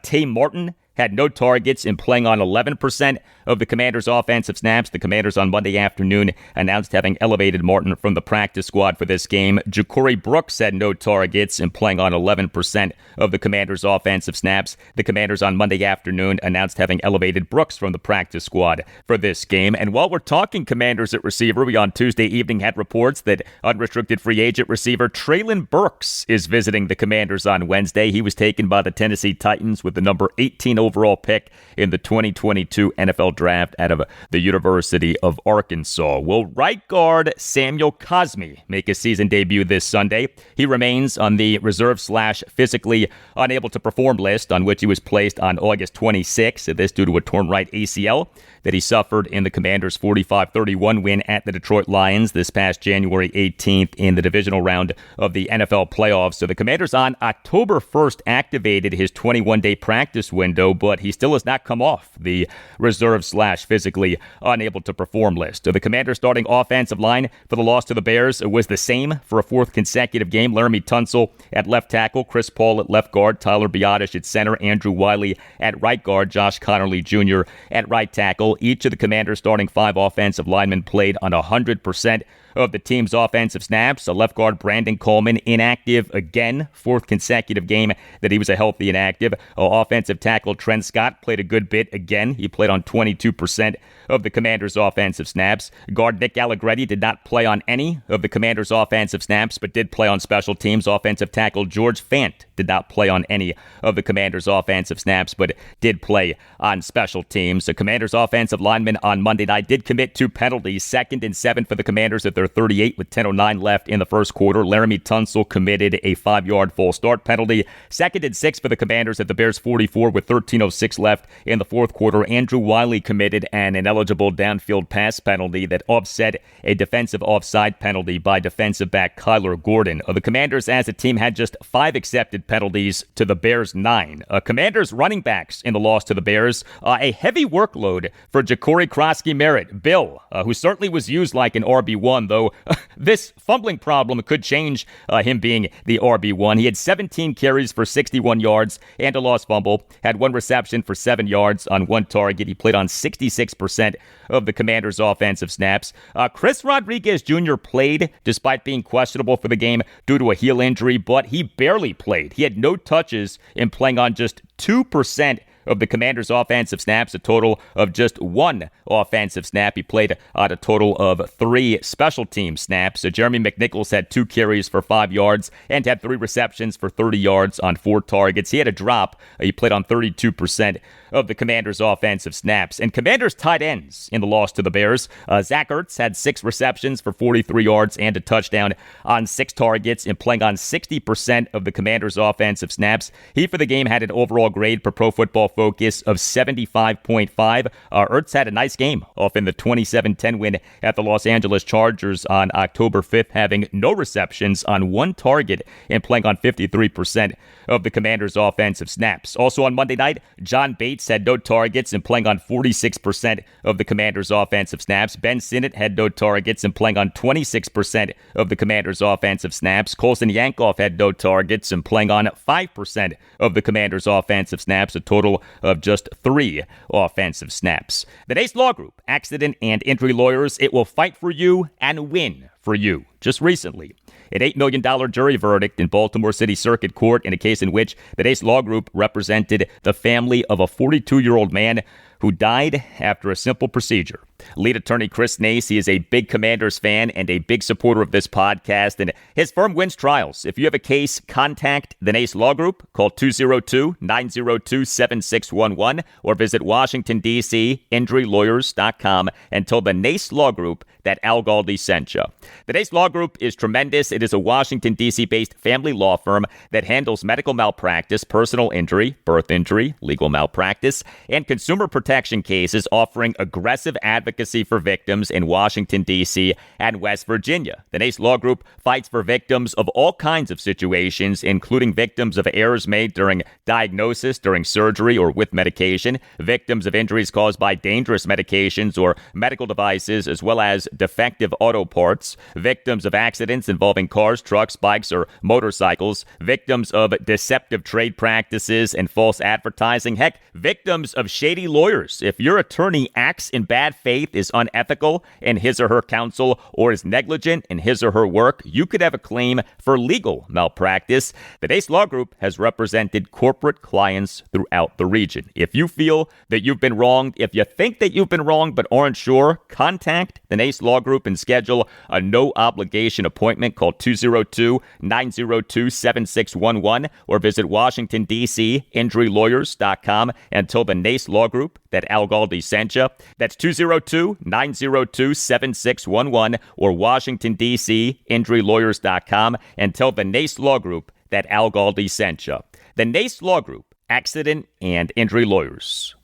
[SPEAKER 1] Tay Martin had no targets and playing on 11% of the Commanders' offensive snaps. The Commanders on Monday afternoon announced having elevated Martin from the practice squad for this game. Ja'Cory Brooks had no targets and playing on 11% of the Commanders' offensive snaps. The Commanders on Monday afternoon announced having elevated Brooks from the practice squad for this game. And while we're talking Commanders at receiver, we on Tuesday evening had reports that unrestricted free agent receiver Treylon Burks is visiting the Commanders on Wednesday. He was taken by the Tennessee Titans with the number 18 overall pick in the 2022 NFL Draft out of the University of Arkansas. Will right guard Samuel Cosmi make a season debut this Sunday? He remains on the reserve/physically unable to perform list, on which he was placed on August 26. This due to a torn right ACL that he suffered in the Commanders' 45-31 win at the Detroit Lions this past January 18th in the divisional round of the NFL playoffs. So the Commanders on October 1st activated his 21-day practice window, but he still has not come off the reserve/physically unable to perform list. So the Commanders' starting offensive line for the loss to the Bears was the same for a fourth consecutive game. Laramie Tunsil at left tackle, Chris Paul at left guard, Tyler Biadasz at center, Andrew Wiley at right guard, Josh Connerly Jr. at right tackle. Each of the Commanders' starting 5 offensive linemen played on 100% of the team's offensive snaps. Left guard Brandon Coleman inactive again, fourth consecutive game that he was a healthy inactive. Offensive tackle Trent Scott played a good bit again. He played on 22% of the Commanders' offensive snaps. Guard Nick Allegretti did not play on any of the Commanders' offensive snaps, but did play on special teams. Offensive tackle George Fant did not play on any of the Commanders' offensive snaps, but did play on special teams. The Commanders' offensive lineman on Monday night did commit 2 penalties, 2nd and 7 for the Commanders at their 38 with 10:09 left in the first quarter. Laramie Tunsil committed a 5-yard false start penalty. 2nd and 6 for the Commanders at the Bears' 44 with 13:06 left in the fourth quarter. Andrew Wiley committed an ineligible downfield pass penalty that offset a defensive offside penalty by defensive back Kyler Gordon. The Commanders as a team had just 5 accepted penalties to the Bears' 9. Commanders running backs in the loss to the Bears, a heavy workload for Ja'Cory Krosky-Merritt. Bill, who certainly was used like an RB1, though this fumbling problem could change him being the RB1. He had 17 carries for 61 yards and a lost fumble, had 1 reception for 7 yards on 1 target. He played on 66% of the Commanders' offensive snaps. Chris Rodriguez Jr. played despite being questionable for the game due to a heel injury, but he barely played. He had no touches in playing on just 2% of the Commanders' offensive snaps, a total of just 1 offensive snap. He played on a total of 3 special team snaps. Jeremy McNichols had 2 carries for 5 yards and had 3 receptions for 30 yards on 4 targets. He had a drop. He played on 32% of the Commanders' offensive snaps. And Commanders tight ends in the loss to the Bears. Zach Ertz had 6 receptions for 43 yards and a touchdown on 6 targets and playing on 60% of the Commanders' offensive snaps. He, for the game, had an overall grade per Pro Football Focus of 75.5. Ertz had a nice game off in the 27-10 win at the Los Angeles Chargers on October 5th, having no receptions on 1 target and playing on 53% of the Commanders' offensive snaps. Also on Monday night, John Bates had no targets and playing on 46% of the Commanders' offensive snaps. Ben Sinnott had no targets and playing on 26% of the Commanders' offensive snaps. Colson Yankoff had no targets and playing on 5% of the Commanders' offensive snaps, a total of just 3 offensive snaps. The Nace Law Group, accident and injury lawyers, it will fight for you and win for you. Just recently, an $8 million jury verdict in Baltimore City Circuit Court in a case in which the Nace Law Group represented the family of a 42-year-old man who died after a simple procedure. Lead attorney Chris Nace, he is a big Commanders fan and a big supporter of this podcast, and his firm wins trials. If you have a case, contact the Nace Law Group. Call 202-902-7611 or visit Washington, D.C., injurylawyers.com and tell the Nace Law Group that Al Galdi sent you. The Nace Law Group is tremendous. It is a Washington, D.C.-based family law firm that handles medical malpractice, personal injury, birth injury, legal malpractice, and consumer protection cases, offering aggressive advocacy for victims in Washington, D.C. and West Virginia. The Nace Law Group fights for victims of all kinds of situations, including victims of errors made during diagnosis, during surgery, or with medication, victims of injuries caused by dangerous medications or medical devices, as well as defective auto parts, victims of accidents involving cars, trucks, bikes, or motorcycles, victims of deceptive trade practices and false advertising, heck, victims of shady lawyers lawyers. If your attorney acts in bad faith, is unethical in his or her counsel, or is negligent in his or her work, you could have a claim for legal malpractice. The NACE Law Group has represented corporate clients throughout the region. If you feel that you've been wronged, if you think that you've been wronged but aren't sure, contact the NACE Law Group and schedule a no-obligation appointment. Call 202-902-7611 or visit Washington, D.C., injurylawyers.com and tell the NACE Law Group that Al Galdi sent you. That's 202-902-7611 or Washington, D.C., injurylawyers.com and tell the NACE Law Group that Al Galdi sent you. The NACE Law Group, Accident and Injury Lawyers.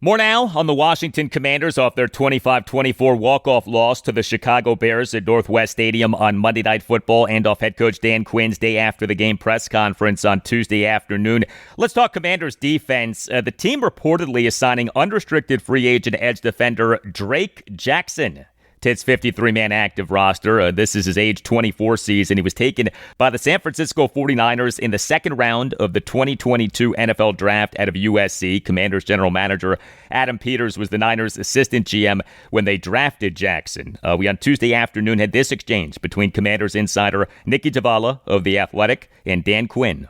[SPEAKER 1] More now on the Washington Commanders off their 25-24 walk-off loss to the Chicago Bears at Northwest Stadium on Monday Night Football, and off head coach Dan Quinn's day after the game press conference on Tuesday afternoon. Let's talk Commanders defense. The team reportedly is signing unrestricted free agent edge defender Drake Jackson to its 53-man active roster. This is his age 24 season. He was taken by the San Francisco 49ers in the second round of the 2022 NFL Draft out of USC. Commanders general manager Adam Peters was the Niners' assistant GM when they drafted Jackson. We on Tuesday afternoon had this exchange between Commanders insider Nikki Javala of The Athletic and Dan Quinn.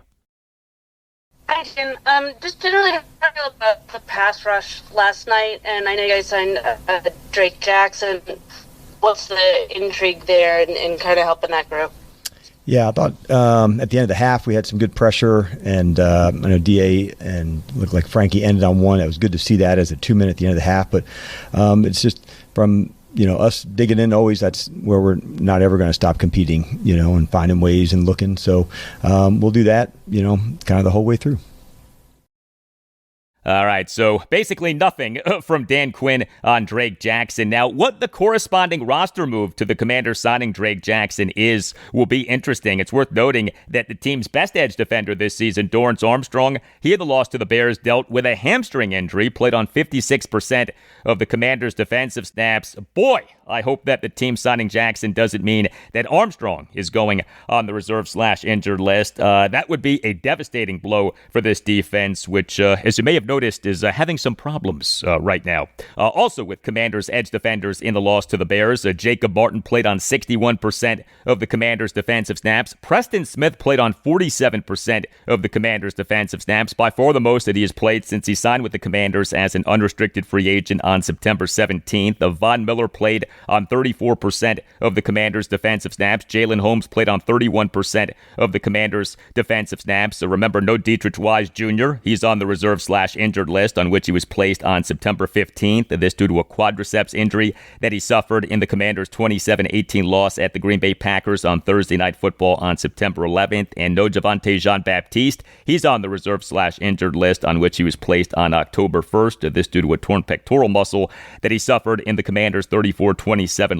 [SPEAKER 14] Hi, Jim. Just generally about the pass rush last night, and I know you guys signed Drake Jackson. What's the intrigue there in kind of helping that group?
[SPEAKER 4] Yeah, I thought at the end of the half we had some good pressure, and I know DA and looked like Frankie ended on one. It was good to see that as a 2-minute at the end of the half, but it's just from us digging in always, that's where we're not ever going to stop competing, and finding ways and looking. So we'll do that, kind of the whole way through.
[SPEAKER 1] All right, so basically nothing from Dan Quinn on Drake Jackson. Now, what the corresponding roster move to the Commanders signing Drake Jackson will be interesting. It's worth noting that the team's best edge defender this season, Dorrance Armstrong, he had the loss to the Bears, dealt with a hamstring injury, played on 56% of the Commanders' defensive snaps. Boy, I hope that the team signing Jackson doesn't mean that Armstrong is going on the reserve/injured list. That would be a devastating blow for this defense, which, as you may have noticed, is having some problems right now. Also with Commanders edge defenders in the loss to the Bears, Jacob Martin played on 61% of the Commanders' defensive snaps. Preston Smith played on 47% of the Commanders' defensive snaps, by far the most that he has played since he signed with the Commanders as an unrestricted free agent on September 17th. Von Miller played on 34% of the Commanders' defensive snaps. Jalen Holmes played on 31% of the Commanders' defensive snaps. So remember, no Dietrich Wise Jr. He's on the reserve/injured list, on which he was placed on September 15th. This due to a quadriceps injury that he suffered in the Commanders' 27-18 loss at the Green Bay Packers on Thursday Night Football on September 11th. And no Javonte Jean-Baptiste. He's on the reserve/injured list, on which he was placed on October 1st. This due to a torn pectoral muscle that he suffered in the Commanders' 34-27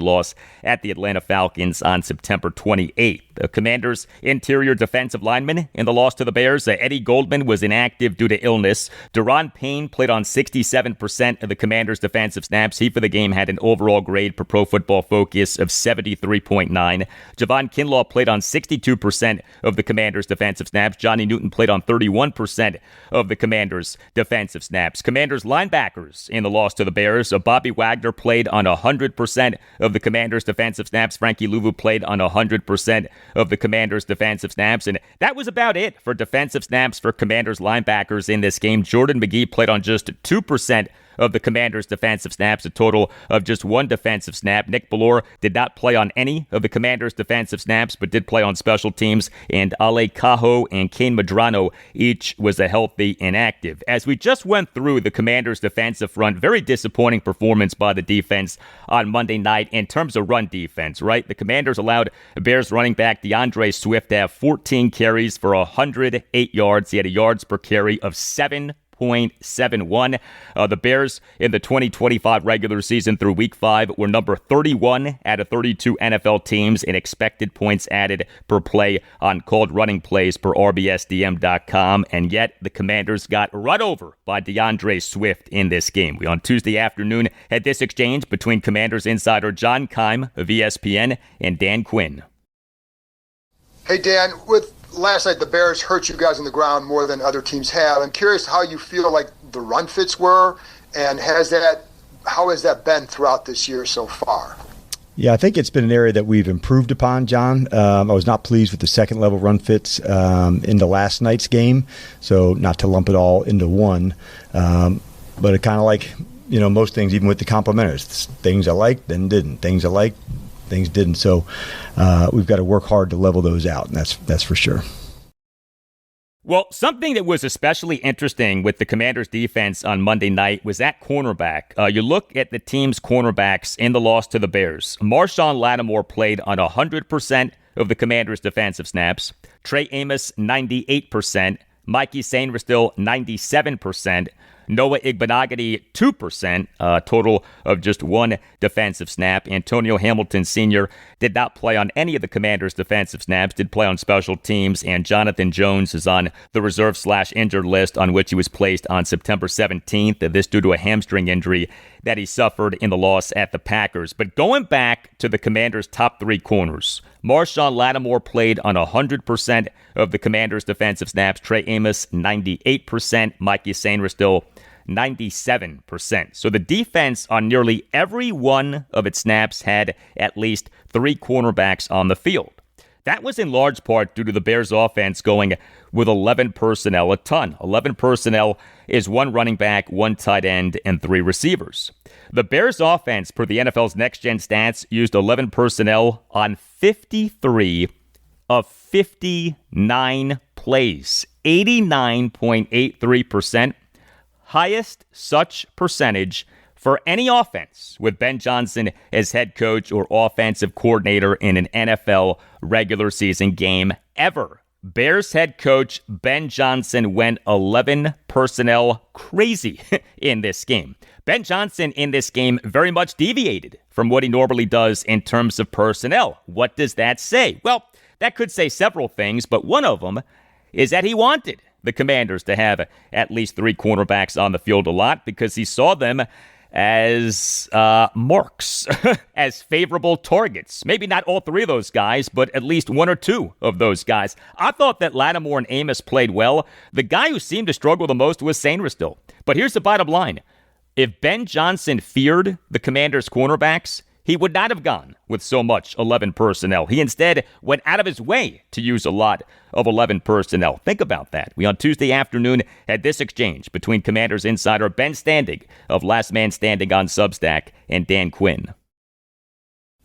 [SPEAKER 1] loss at the Atlanta Falcons on September 28th. The Commanders' interior defensive lineman in the loss to the Bears, Eddie Goldman, was inactive due to illness. Deron Payne played on 67% of the Commanders' defensive snaps. He, for the game, had an overall grade per Pro Football Focus of 73.9. Javon Kinlaw played on 62% of the Commanders' defensive snaps. Johnny Newton played on 31% of the Commanders' defensive snaps. Commanders' linebackers in the loss to the Bears, Bobby Wagner played on 100% of the Commanders' defensive snaps. Frankie Louvu played on 100% of the Commanders' defensive snaps. And that was about it for defensive snaps for Commanders linebackers in this game. Jordan McGee played on just 2% of the Commanders' defensive snaps, a total of just one defensive snap. Nick Bellore did not play on any of the Commanders' defensive snaps, but did play on special teams. And Ale Cajo and Kane Madrano each was a healthy inactive. As we just went through the Commanders' defensive front, very disappointing performance by the defense on Monday night in terms of run defense, right? The Commanders allowed Bears running back DeAndre Swift to have 14 carries for 108 yards. He had a yards per carry of 7.6. 5.71. The Bears in the 2025 regular season through Week 5 were number 31 out of 32 NFL teams in expected points added per play on called running plays per RBSDM.com, and yet the Commanders got run over by DeAndre Swift in this game. We on Tuesday afternoon had this exchange between Commanders insider John Keim of ESPN and Dan Quinn.
[SPEAKER 6] Hey, Dan, with last night the Bears hurt you guys on the ground more than other teams have. I'm curious how you feel like the run fits were, and how has that been throughout this year so far?
[SPEAKER 4] Yeah, I think it's been an area that we've improved upon, John. I was not pleased with the second level run fits into last night's game, so not to lump it all into one. But it kind of like, most things, even with the complementers, things I liked, then didn't. Things I liked, things didn't. So we've got to work hard to level those out, and that's for sure.
[SPEAKER 1] Well, something that was especially interesting with the Commanders' defense on Monday night was at cornerback. You look at the team's cornerbacks in the loss to the Bears. Marshawn Lattimore played on 100% of the Commanders' defensive snaps. Trey Amos, 98%. Mikey Sainristil, 97%. Noah Igbenogany, 2%, total of just one defensive snap. Antonio Hamilton Sr. did not play on any of the Commanders' defensive snaps, did play on special teams, and Jonathan Jones is on the reserve/injured list on which he was placed on September 17th. This due to a hamstring injury that he suffered in the loss at the Packers. But going back to the Commanders' top three corners, Marshawn Lattimore played on 100% of the Commanders' defensive snaps. Trey Amos, 98%. Mikey Sainristil, 97%. So the defense on nearly every one of its snaps had at least three cornerbacks on the field. That was in large part due to the Bears offense going with 11 personnel a ton. 11 personnel is one running back, one tight end, and three receivers. The Bears offense, per the NFL's next-gen stats, used 11 personnel on 53 of 59 plays. 89.83%. Highest such percentage for any offense with Ben Johnson as head coach or offensive coordinator in an NFL regular season game ever. Bears head coach Ben Johnson went 11 personnel crazy in this game. Ben Johnson in this game very much deviated from what he normally does in terms of personnel. What does that say? Well, that could say several things, but one of them is that he wanted the Commanders to have at least three cornerbacks on the field a lot because he saw them as marks, as favorable targets. Maybe not all three of those guys, but at least one or two of those guys. I thought that Lattimore and Amos played well. The guy who seemed to struggle the most was Sainristil. But here's the bottom line. If Ben Johnson feared the Commanders' cornerbacks, he would not have gone with so much 11 personnel. He instead went out of his way to use a lot of 11 personnel. Think about that. We on Tuesday afternoon had this exchange between Commanders insider Ben Standig of Last Man Standing on Substack and Dan Quinn.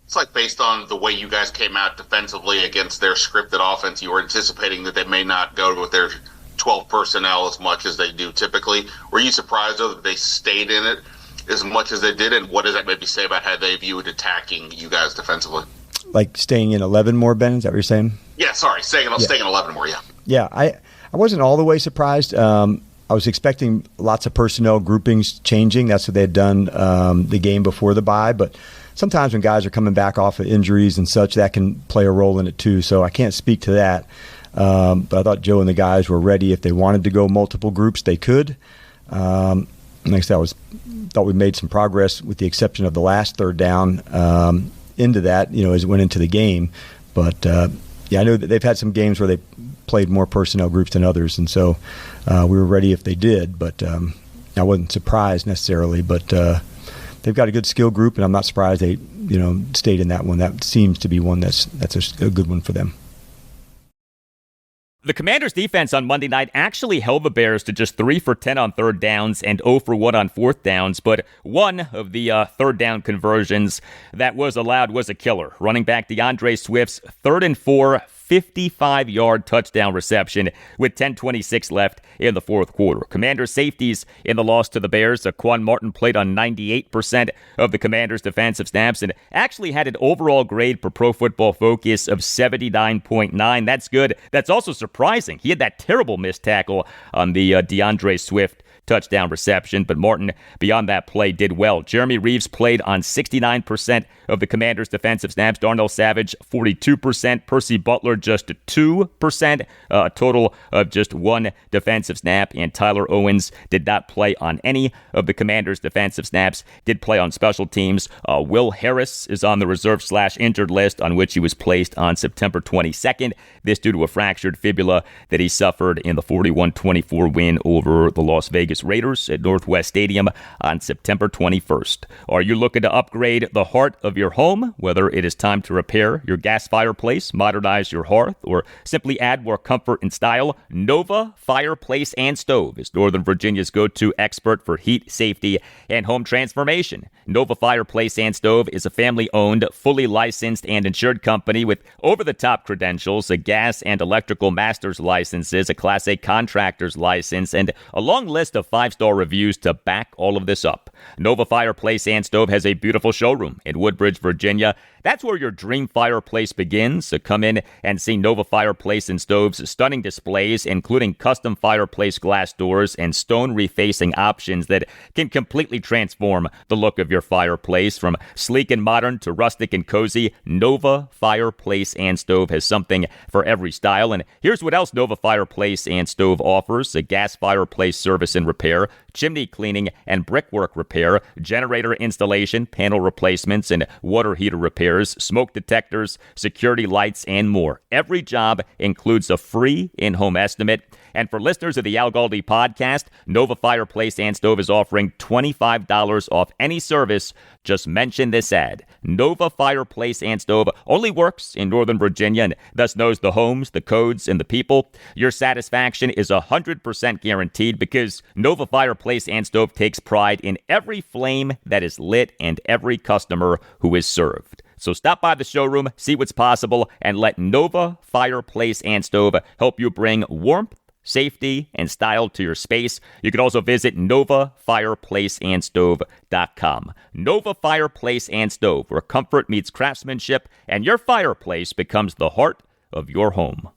[SPEAKER 15] It's like based on the way you guys came out defensively against their scripted offense, you were anticipating that they may not go with their 12 personnel as much as they do typically. Were you surprised, though, that they stayed in it as much as they did, and what does that maybe say about how they viewed attacking you guys defensively?
[SPEAKER 4] Like staying in 11 more, Ben? Is that what you're saying?
[SPEAKER 15] Yeah, sorry, staying in 11 more, yeah.
[SPEAKER 4] Yeah, I wasn't all the way surprised. I was expecting lots of personnel groupings changing. That's what they had done the game before the bye, but sometimes when guys are coming back off of injuries and such, that can play a role in it too, so I can't speak to that. But I thought Joe and the guys were ready. If they wanted to go multiple groups, they could. Like I said, thought we made some progress with the exception of the last third down into that, as it went into the game. But, I know that they've had some games where they played more personnel groups than others, and so we were ready if they did. But I wasn't surprised necessarily. But they've got a good skill group, and I'm not surprised they, stayed in that one. That seems to be one that's a good one for them.
[SPEAKER 1] The Commanders' defense on Monday night actually held the Bears to just 3 for 10 on third downs and 0 for 1 on fourth downs, but one of the third down conversions that was allowed was a killer. Running back DeAndre Swift's 3rd and 4, 55-yard touchdown reception with 10:26 left in the fourth quarter. Commanders safeties in the loss to the Bears. Quan Martin played on 98% of the Commanders' defensive snaps and actually had an overall grade per Pro Football Focus of 79.9. That's good. That's also surprising. He had that terrible missed tackle on the DeAndre Swift touchdown reception, but Martin, beyond that play, did well. Jeremy Reeves played on 69% of the Commanders' defensive snaps. Darnell Savage, 42%. Percy Butler, just 2%. A total of just 1 defensive snap. And Tyler Owens did not play on any of the Commanders' defensive snaps. Did play on special teams. Will Harris is on the reserve/injured list, on which he was placed on September 22nd. This due to a fractured fibula that he suffered in the 41-24 win over the Las Vegas Raiders at Northwest Stadium on September 21st. Are you looking to upgrade the heart of your home? Whether it is time to repair your gas fireplace, modernize your hearth, or simply add more comfort and style, Nova Fireplace and Stove is Northern Virginia's go-to expert for heat, safety, and home transformation. Nova Fireplace and Stove is a family-owned, fully licensed and insured company with over-the-top credentials, a gas and electrical master's licenses, a Class A contractor's license, and a long list of 5-star reviews to back all of this up. Nova Fireplace and Stove has a beautiful showroom in Woodbridge, Virginia. That's where your dream fireplace begins. So come in and see Nova Fireplace and Stove's stunning displays, including custom fireplace glass doors and stone refacing options that can completely transform the look of your fireplace. From sleek and modern to rustic and cozy, Nova Fireplace and Stove has something for every style. And here's what else Nova Fireplace and Stove offers: a gas fireplace service and repair, chimney cleaning and brickwork repair, generator installation, panel replacements, and water heater repairs, smoke detectors, security lights, and more. Every job includes a free in-home estimate. And for listeners of the Al Galdi podcast, Nova Fireplace and Stove is offering $25 off any service. Just mention this ad. Nova Fireplace and Stove only works in Northern Virginia and thus knows the homes, the codes, and the people. Your satisfaction is 100% guaranteed because Nova Fireplace and Stove takes pride in every flame that is lit and every customer who is served. So stop by the showroom, see what's possible, and let Nova Fireplace and Stove help you bring warmth, safety, and style to your space. You can also visit NovaFireplaceandStove.com. Nova Fireplace and Stove, where comfort meets craftsmanship, and your fireplace becomes the heart of your home.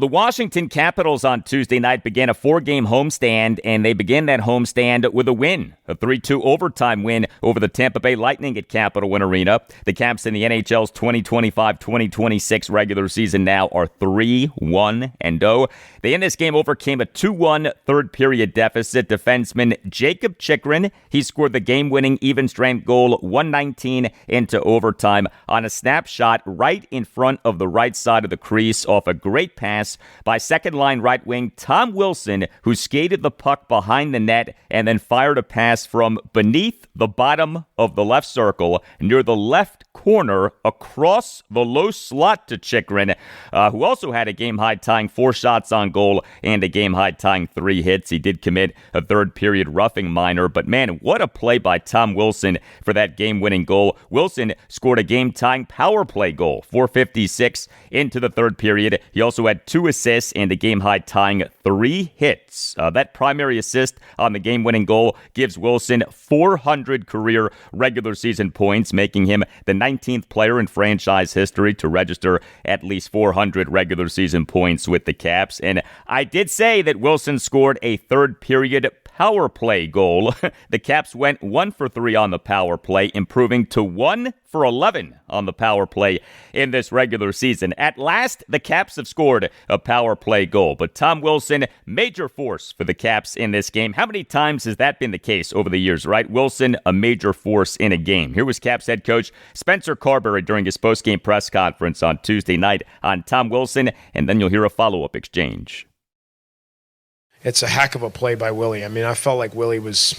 [SPEAKER 1] The Washington Capitals on Tuesday night began a 4-game homestand, and they began that homestand with a win, a 3-2 overtime win over the Tampa Bay Lightning at Capital One Arena. The Caps in the NHL's 2025-2026 regular season now are 3-1-0. They in this game overcame a 2-1 third-period deficit. Defenseman Jacob Chychrun, he scored the game-winning even-strength goal 1:19 into overtime on a snapshot right in front of the right side of the crease off a great pass by second-line right wing Tom Wilson, who skated the puck behind the net and then fired a pass from beneath the bottom of the left circle near the left corner across the low slot to Chychrun, who also had a game-high tying 4 shots on goal and a game-high tying 3 hits. He did commit a third-period roughing minor, but man, what a play by Tom Wilson for that game-winning goal. Wilson scored a game-tying power play goal, 4:56 into the third period. He also had 2 assists and a game-high tying 3 hits. That primary assist on the game-winning goal gives Wilson 400 career regular season points, making him the 19th player in franchise history to register at least 400 regular season points with the Caps. And I did say that Wilson scored a third-period power play goal. The Caps went 1 for 3 on the power play, improving to 1 for 11 on the power play in this regular season. At last, the Caps have scored a power play goal, but Tom Wilson, major force for the Caps in this game. How many times has that been the case over the years, right? Wilson, a major force in a game. Here was Caps head coach Spencer Carberry during his post-game press conference on Tuesday night on Tom Wilson, and then you'll hear a follow-up exchange.
[SPEAKER 16] It's a heck of a play by Willie. I mean, I felt like Willie was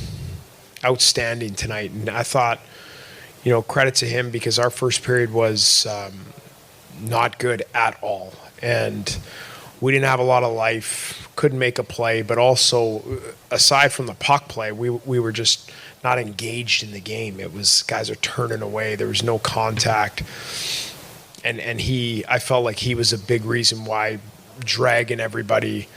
[SPEAKER 16] outstanding tonight, and I thought, you know, credit to him because our first period was not good at all, and we didn't have a lot of life, couldn't make a play, but also, aside from the puck play, we were just not engaged in the game. It was guys are turning away. There was no contact, and I felt like he was a big reason why dragging everybody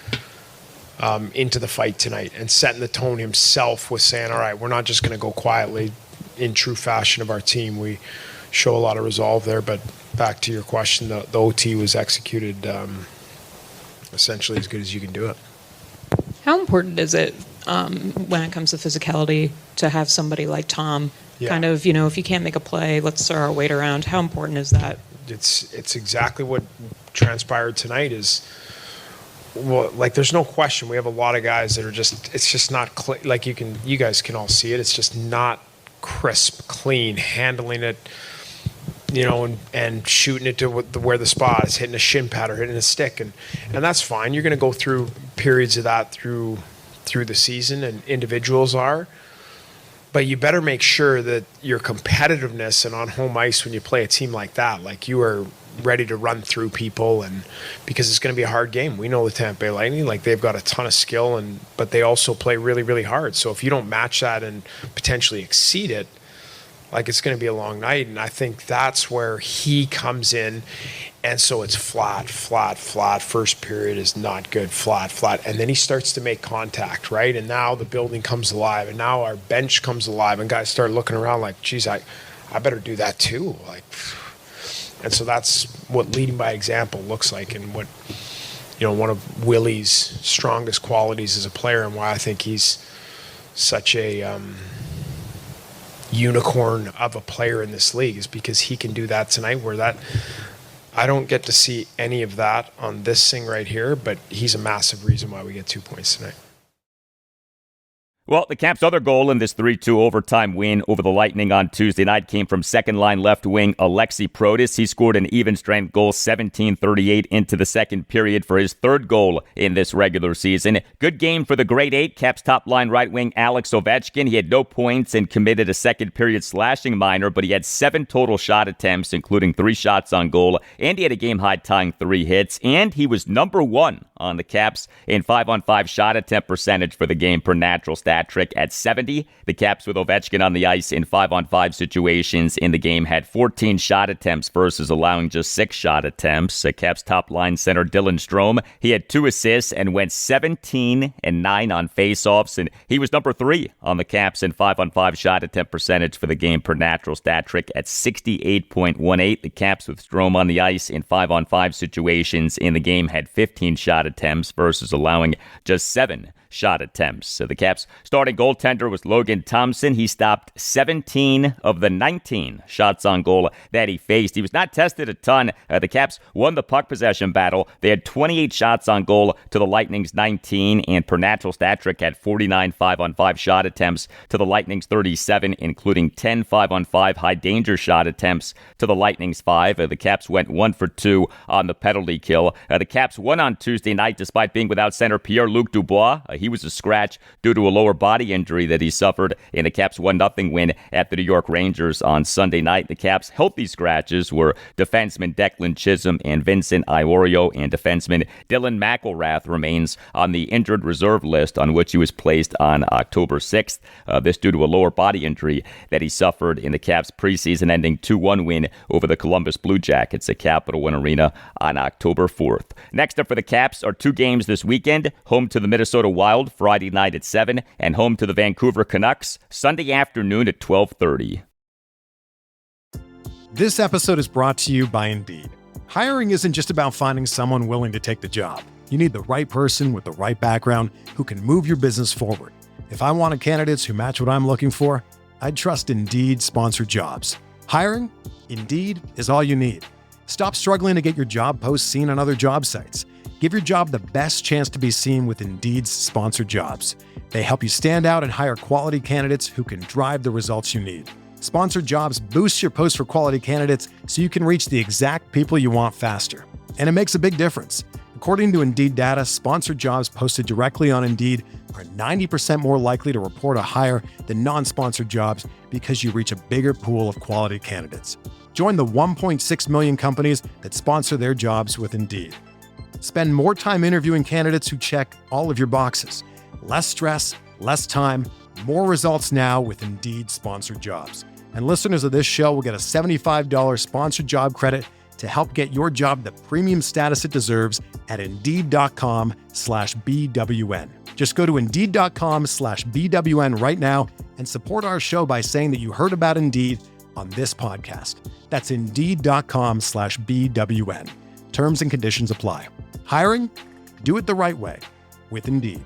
[SPEAKER 16] into the fight tonight and setting the tone himself with saying, all right, we're not just going to go quietly in true fashion of our team. We show a lot of resolve there. But back to your question, the OT was executed essentially as good as you can do it.
[SPEAKER 17] How important is it when it comes to physicality to have somebody like Tom kind of, if you can't make a play, let's throw our weight around? How important is that? It's
[SPEAKER 16] exactly what transpired tonight is, well, like there's no question. We have a lot of guys that are it's just not like you guys can all see it. It's just not crisp, clean, handling it, and shooting it to where the spot is, hitting a shin pad or hitting a stick. And that's fine. You're going to go through periods of that through the season, and individuals are. But you better make sure that your competitiveness and on home ice when you play a team like that, like you are ready to run through people, and because it's going to be a hard game. We know the Tampa Bay Lightning, like they've got a ton of skill, but they also play really, really hard. So if you don't match that and potentially exceed it, like it's going to be a long night. And I think that's where he comes in. And so it's flat. First period is not good, flat. And then he starts to make contact, right? And now the building comes alive, and now our bench comes alive, and guys start looking around like, geez, I better do that too. And so that's what leading by example looks like, and what, one of Willie's strongest qualities as a player, and why I think he's such a unicorn of a player in this league, is because he can do that tonight, where that I don't get to see any of that on this thing right here, but he's a massive reason why we get 2 points tonight.
[SPEAKER 1] Well, the Caps' other goal in this 3-2 overtime win over the Lightning on Tuesday night came from second-line left wing Alexi Protas. He scored an even-strength goal 17:38 into the second period for his third goal in this regular season. Good game for the Great Eight. Caps' top-line right wing Alex Ovechkin. He had no points and committed a second-period slashing minor, but he had 7 total shot attempts, including 3 shots on goal, and he had a game-high tying 3 hits, and he was number 1 on the Caps in 5-on-5 shot attempt percentage for the game per natural stat trick at 70. The Caps with Ovechkin on the ice in 5-on-5 situations in the game had 14 shot attempts versus allowing just 6 shot attempts. Caps top line center Dylan Strome, he had 2 assists and went 17-9 on faceoffs, and he was number 3 on the Caps in 5-on-5 shot attempt percentage for the game per natural stat trick at 68.18. The Caps with Strome on the ice in 5-on-5 situations in the game had 15 shot attempts versus allowing just 7 shot attempts. So the Caps starting goaltender was Logan Thompson. He stopped 17 of the 19 shots on goal that he faced. He was not tested a ton. The Caps won the puck possession battle. They had 28 shots on goal to the Lightning's 19, and per natural stat trick had 49 5-on-5 shot attempts to the Lightning's 37, including 10 5-on-5 high danger shot attempts to the Lightning's 5. The Caps went 1 for 2 on the penalty kill. The Caps won on Tuesday night despite being without center Pierre-Luc Dubois. He was a scratch due to a lower body injury that he suffered in the Caps' 1-0 win at the New York Rangers on Sunday night. The Caps' healthy scratches were defenseman Declan Chisholm and Vincent Iorio, and defenseman Dylan McElrath remains on the injured reserve list, on which he was placed on October 6th. This due to a lower body injury that he suffered in the Caps' preseason-ending 2-1 win over the Columbus Blue Jackets at Capital One Arena on October 4th. Next up for the Caps are 2 games this weekend: home to the Minnesota Wild Friday night at 7, and home to the Vancouver Canucks Sunday afternoon at 12:30.
[SPEAKER 10] This episode is brought to you by Indeed. Hiring isn't just about finding someone willing to take the job. You need the right person with the right background who can move your business forward. If I wanted candidates who match what I'm looking for, I'd trust Indeed Sponsored Jobs. Hiring? Indeed is all you need. Stop struggling to get your job posts seen on other job sites. Give your job the best chance to be seen with Indeed's Sponsored Jobs. They help you stand out and hire quality candidates who can drive the results you need. Sponsored Jobs boosts your post for quality candidates so you can reach the exact people you want faster. And it makes a big difference. According to Indeed data, sponsored jobs posted directly on Indeed are 90% more likely to report a hire than non-sponsored jobs because you reach a bigger pool of quality candidates. Join the 1.6 million companies that sponsor their jobs with Indeed. Spend more time interviewing candidates who check all of your boxes. Less stress, less time, more results now with Indeed Sponsored Jobs. And listeners of this show will get a $75 sponsored job credit to help get your job the premium status it deserves at Indeed.com/BWN. Just go to Indeed.com/BWN right now and support our show by saying that you heard about Indeed on this podcast. That's Indeed.com/BWN. Terms and conditions apply. Hiring? Do it the right way with Indeed.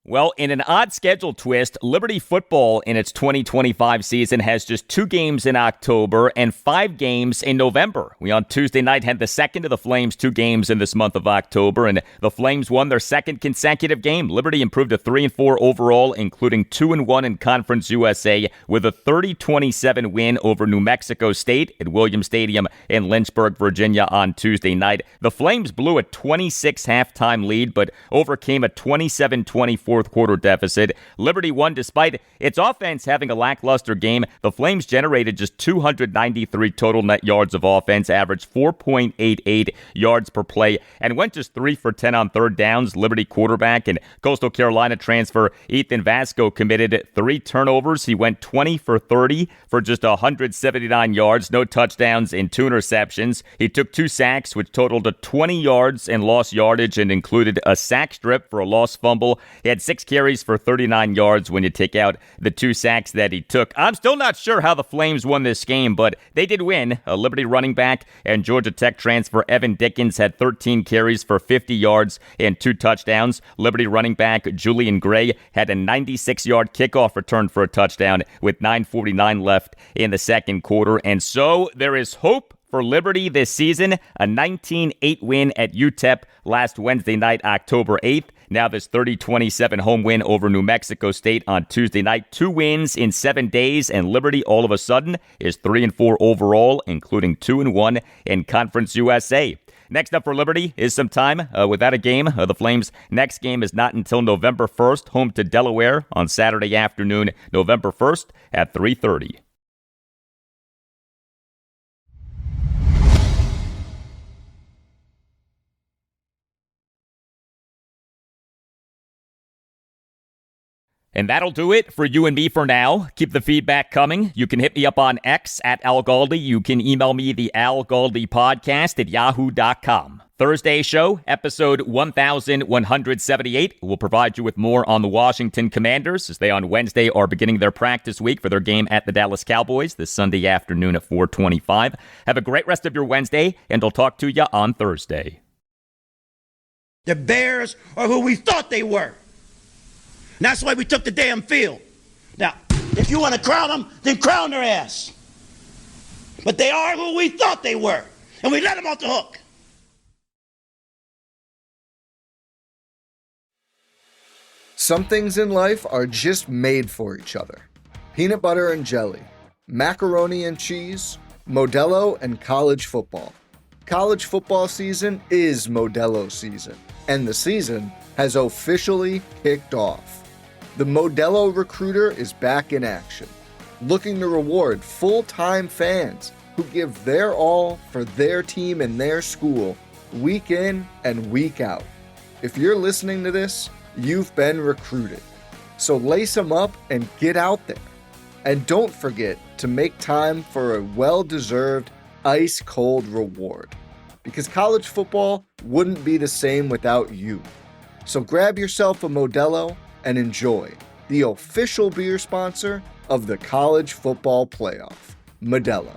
[SPEAKER 1] Well, in an odd schedule twist, Liberty football in its 2025 season has just 2 games in October and 5 games in November. We on Tuesday night had the second of the Flames' 2 games in this month of October, and the Flames won their second consecutive game. Liberty improved to 3-4 overall, including 2-1 in Conference USA, with a 30-27 win over New Mexico State at Williams Stadium in Lynchburg, Virginia on Tuesday night. The Flames blew a 26 halftime lead, but overcame a 27-24 fourth quarter deficit. Liberty won despite its offense having a lackluster game. The Flames generated just 293 total net yards of offense, averaged 4.88 yards per play, and went just 3 for 10 on third downs. Liberty quarterback and Coastal Carolina transfer Ethan Vasco committed 3 turnovers. He went 20 for 30 for just 179 yards, no touchdowns and 2 interceptions. He took 2 sacks, which totaled 20 yards and lost yardage and included a sack strip for a lost fumble. He had 6 carries for 39 yards when you take out the 2 sacks that he took. I'm still not sure how the Flames won this game, but they did win. A Liberty running back and Georgia Tech transfer Evan Dickens had 13 carries for 50 yards and 2 touchdowns. Liberty running back Julian Gray had a 96-yard kickoff return for a touchdown with 9:49 left in the second quarter. And so there is hope for Liberty this season. A 19-8 win at UTEP last Wednesday night, October 8th. Now this 30-27 home win over New Mexico State on Tuesday night. 2 wins in 7 days, and Liberty all of a sudden is 3-4 overall, including 2-1 in Conference USA. Next up for Liberty is some time without a game. The Flames' next game is not until November 1st, home to Delaware on Saturday afternoon, November 1st at 3:30. And that'll do it for you and me for now. Keep the feedback coming. You can hit me up on X at Al Galdi. You can email me the Al Galdi podcast at yahoo.com. Thursday show, episode 1178. We'll provide you with more on the Washington Commanders as they on Wednesday are beginning their practice week for their game at the Dallas Cowboys this Sunday afternoon at 4:25. Have a great rest of your Wednesday, and I'll talk to you on Thursday.
[SPEAKER 3] The Bears are who we thought they were. And that's why we took the damn field. Now, if you want to crown them, then crown their ass. But they are who we thought they were. And we let them off the hook.
[SPEAKER 18] Some things in life are just made for each other. Peanut butter and jelly, macaroni and cheese, Modelo and college football. College football season is Modelo season, and the season has officially kicked off. The Modelo Recruiter is back in action, looking to reward full-time fans who give their all for their team and their school week in and week out. If you're listening to this, you've been recruited. So lace them up and get out there. And don't forget to make time for a well-deserved ice-cold reward, because college football wouldn't be the same without you. So grab yourself a Modelo and enjoy the official beer sponsor of the College Football Playoff, Modelo.